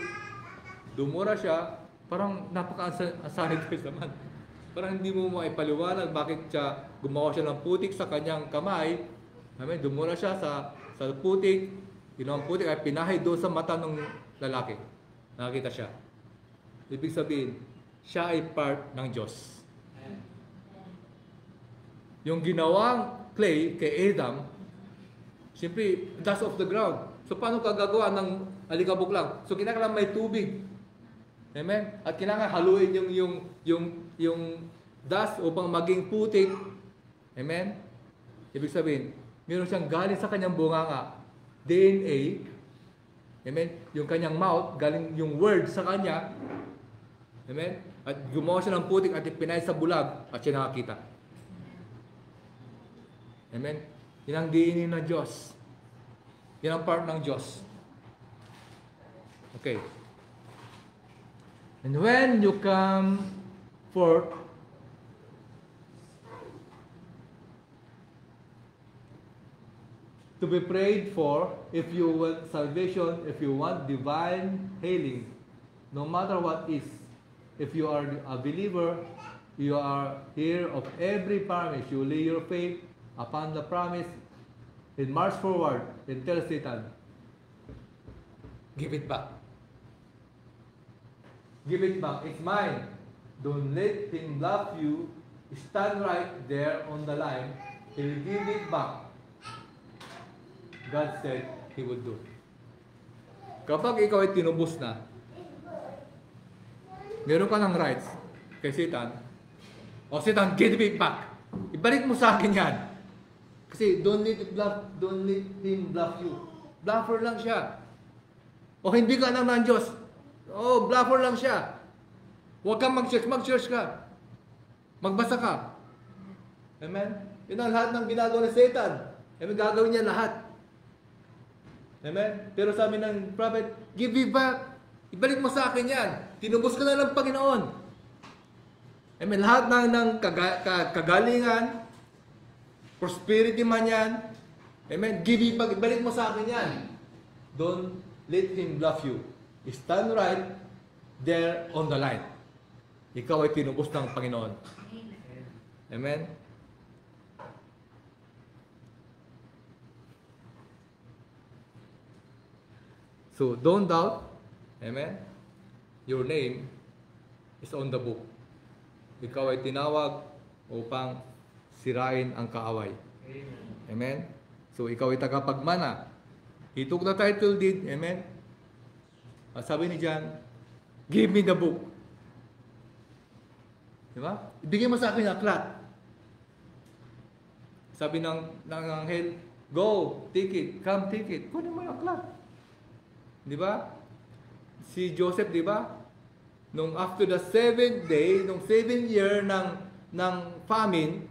S5: Dumura siya, parang napaka-sanitize naman. Parang hindi mo maipaliwanag bakit siya gumawa siya ng putik sa kanyang kamay. Amen? Dumura siya sa putik. Ginawang putik ay pinahay doon sa mata ng lalaki. Nakakita siya. Ibig sabihin, siya ay part ng Diyos. Yung ginawang clay kay Adam, siyempre, dust of the ground. So, paano ka gagawa ng alikabok lang? So, kinakailangan may tubig. Amen? At kinakailangan haluin yung dust upang maging putik. Amen? Ibig sabihin, meron siyang galing sa kanyang bunganga, DNA. Amen? Yung kanyang mouth, galing yung word sa kanya. Amen? At gumawa siya ng putik at ipinay sa bulag at siya nakakita. Amen? Yan ang diinin ng Diyos. Yan ang part ng Diyos. Okay. And when you come forth, to be prayed for, if you want salvation, if you want divine healing, no matter what is, if you are a believer, you are here of every promise, you lay your faith upon the promise, and march forward and tell Satan, give it back. Give it back. It's mine. Don't let him bluff you. Stand right there on the line. He'll give it back. God said He would do. Kapag ikaw ay tinubos na, meron ka ng rights kay Satan. O Satan, give it back. Ibalik mo sa akin yan. Kasi don't let him bluff you. Bluffer lang siya. O hindi ka anak ng Diyos. O bluffer lang siya. Huwag kang mag-church ka. Magbasa ka. Amen? Yun ang lahat ng ginagawa ng Satan. Amen? Gagawin niya lahat. Amen? Pero sabi ng prophet, give it back. Ibalik mo sa akin yan. Tinubos ka na ng Panginoon. Amen? Lahat ng kagalingan, prosperity man yan. Amen? Give it back. Ibalik mo sa akin yan. Don't let him bluff you. Stand right there on the line. Ikaw ay tinubos ng Panginoon. Amen? So, don't doubt. Amen? Your name is on the book. Ikaw ay tinawag upang sirain ang kaaway. Amen? So, ikaw ay tagapagmana. He took the title deed. Amen? At sabi ni John, give me the book. Diba? Ibigay mo sa akin ang aklat. Sabi ng anghel, go, take it, come take it. Kunin mo yung aklat. Diba? Si Joseph, diba? Nung after the 7th day, nung 7th year ng famine,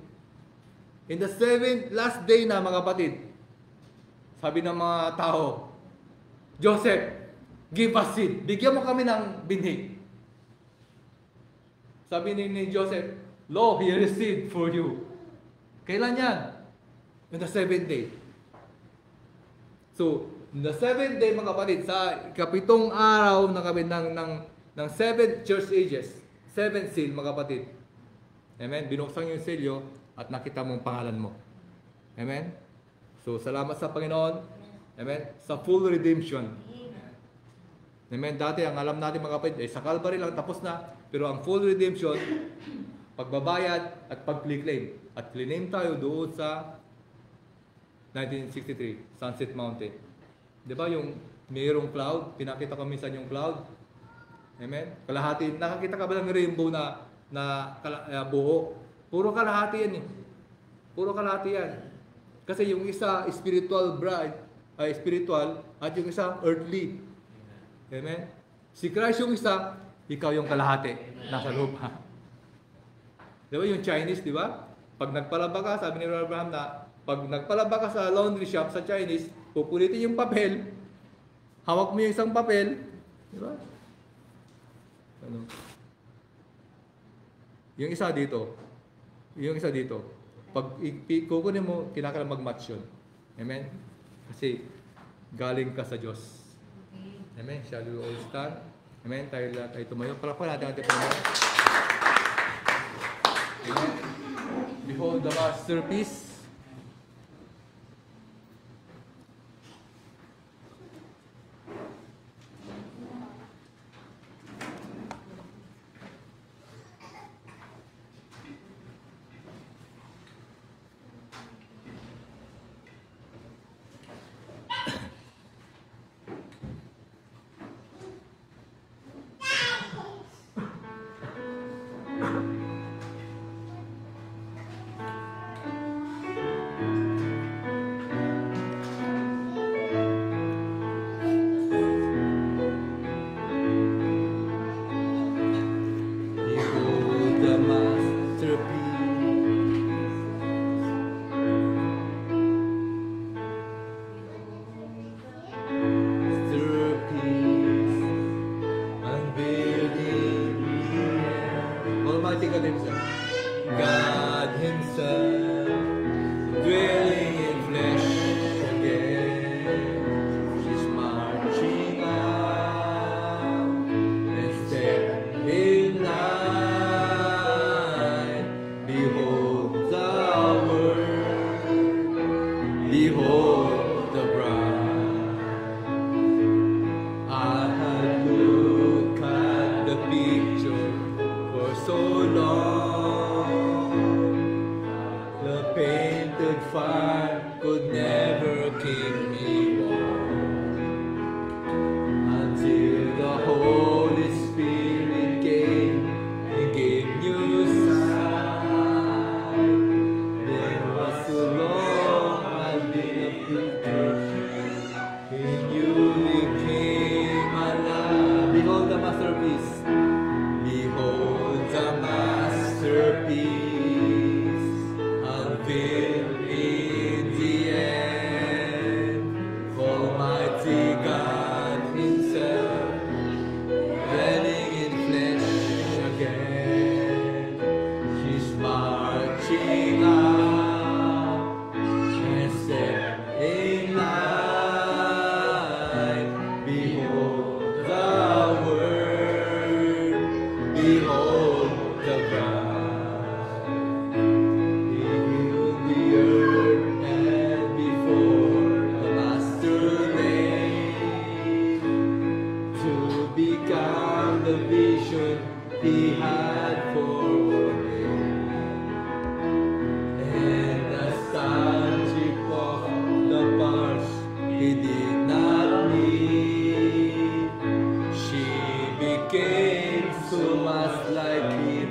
S5: in the 7th last day na mga kapatid, sabi ng mga tao, Joseph, give us seed. Bigyan mo kami ng binhi. Sabi ni Joseph, Lo, here is seed for you. Kailan yan? In the 7th day. So, in the 7th day, mga kapatid, sa kapitong araw na kami ng 7 church ages, 7 seal, mga kapatid. Amen? Binuksan yung selyo at nakita mong pangalan mo. Amen? So, salamat sa Panginoon. Amen? Sa full redemption. Amen? Dati, ang alam natin mga kapatid, sa Calvary lang tapos na. Pero ang full redemption, pagbabayad at pag-claim. At claim tayo doon sa 1963, Sunset Mountain. Di ba yung mayroong cloud? Pinakita ko minsan yung cloud. Amen? Kalahati. Nakakita ka ba ng rainbow na buo? Puro kalahati yan eh. Puro kalahati yan. Kasi yung isa spiritual bride, spiritual, at yung isa earthly. Amen? Si Christ yung isa, ikaw yung kalahati. Nasa loob ha. Di ba yung Chinese, di ba? Pag nagpalaba ka, sabi ni Abraham na, pag nagpalaba ka sa laundry shop sa Chinese, pupulitin yung papel, hawak mo yung isang papel, di ba? Ano? Yung isa dito, pag kukunin mo, kinakailangan mag-match yun. Amen? Kasi galing ka sa Diyos. Amen? Shall we all stand? Amen? Tayo lahat ay tumayo. Palapakan natin ating Panginoon. Amen? Behold the masterpiece. Behold the bride. I had looked at the picture for so long. The painted fire could never keep me warm until the Holy Spirit came and gave new sight. There was so long I've been a preacher, and you became alive. Behold the masterpiece. Behold the masterpiece, unveiled in the end. Almighty God Himself, dwelling in flesh again. She's marching out and set in line. Behold the Word, behold the bride. Behold the earth and before the Master lay to become the vision He had foreordained. And the sonship of the parts He did not need. She became so much like Him,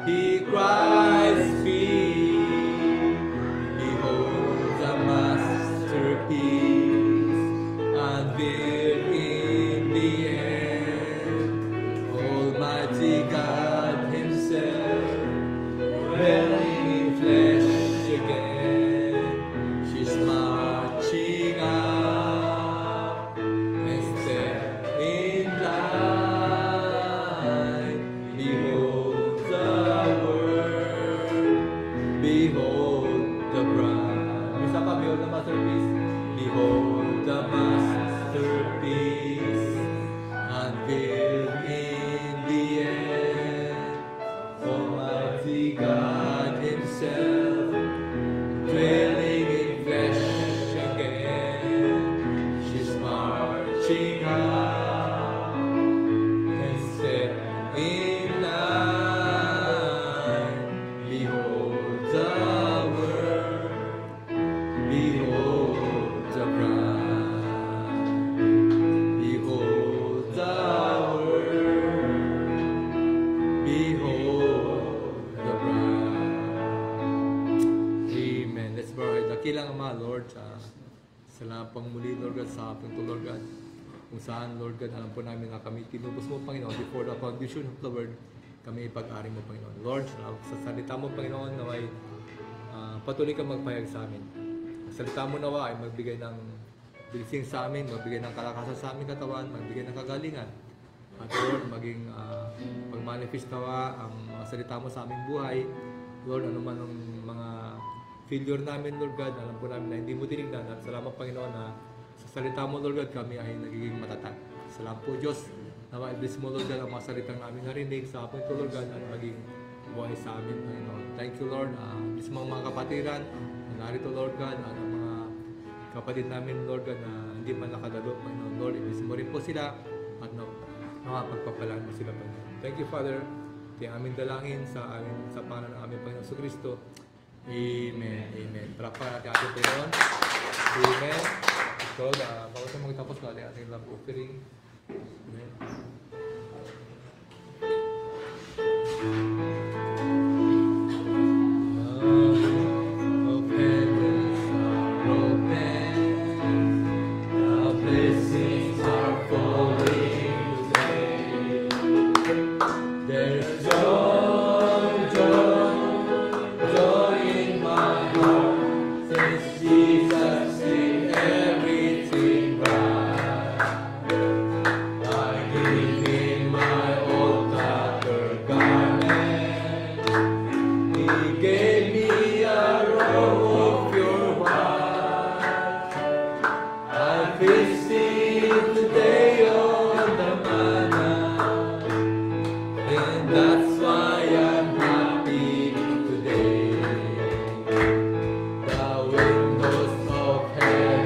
S5: He Christ feet. Behold the masterpiece, unveiled in the end. Almighty God Himself, dwelling in flesh again. She's marching out and step in line. Behold the Word, behold the bride. Isa pa, behold the masterpiece. Behold the masterpiece, unveiled in the end. Almighty God Himself, dwelling in flesh again. She's marching out and set in line. Behold the Word, behold the bride. Behold the Word, behold the bride. Amen. Let's pray. Dakilang Ama, Lord, salamat pang muli, Lord God, sa hapon to, Lord God. Kung saan, Lord God, alam po namin na kami tinubos mo, Panginoon, before the foundation of the world, kami ipag-ari mo, Panginoon. Lord, salamat sa salita mo, Panginoon, na may patuloy kang magpahayag sa amin. Ang salita mo nawa ay magbigay ng blessing sa amin, magbigay ng kalakasan sa aming katawan, magbigay ng kagalingan. At Lord, maging pag-manifest nawa ang mga salita mo sa aming buhay. Lord, ano man ang mga failure namin, Lord God, alam po namin na hindi mo tinignan. At salamat, Panginoon, na sa salita mo, Lord God, kami ay nagiging matatag. Salamat po, Diyos, na ma-bless mo, Lord God, ang mga salitang namin narinig sa hapon ito, Lord God, at maging buhay sa amin, Panginoon. Thank you, Lord. Bless mo ang mga kapatiran na narito, Lord God, at ang mga kapatid namin, Lord God, na hindi man nakadalo, Panginoon. Lord, bless mo rin po sila at makapagpapalaan mo sila, Panginoon. Thank you, Father. Ito ang aming dalangin sa pangalan ng aming Panginoon Kristo. Amen. Amen. Palakpakan natin ating Panginoon. Amen. So, bago tayo magtapos natin ating love offering. Amen. Of heavens are open, the blessings are falling today. There's joy, joy, joy in my heart, since Jesus made everything right. I give Him my old tattered garment. He gave me a robe of pure white. I feasted today on the manna, and that's why I'm happy today. The windows of heaven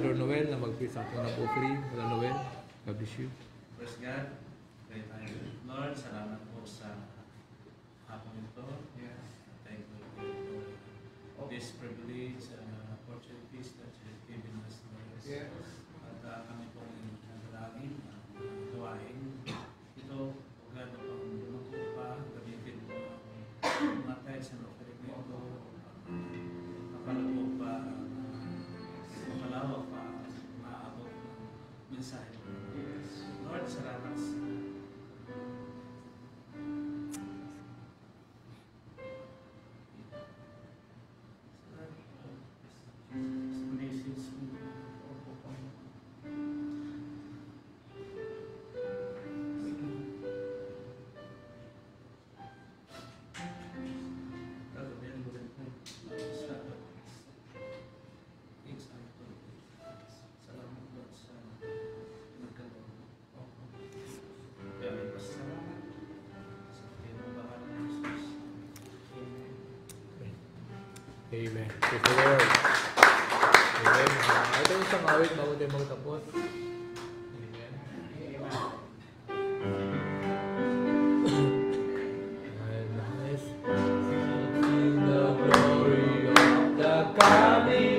S5: Brother Noel na mag-pray sa ating offering. Brother Noel, God bless you.
S2: Praise God. Pray tayo. Lord, salamat po sa hapon ito. Thank you for this privilege, opportunities that you have given us, Lord. At kami po nagdalangin, gawain ito, God, upang lumago pa, gamitin mo ang mga tayo sa offering nito, mapalago pa, mapalawak pa, maabot ng mensahe. Lord, salamat sa
S5: Amen. Praise the Lord. Amen. Ito yung isang awit bago tayo magtapos. Amen. And let's sing the glory of the coming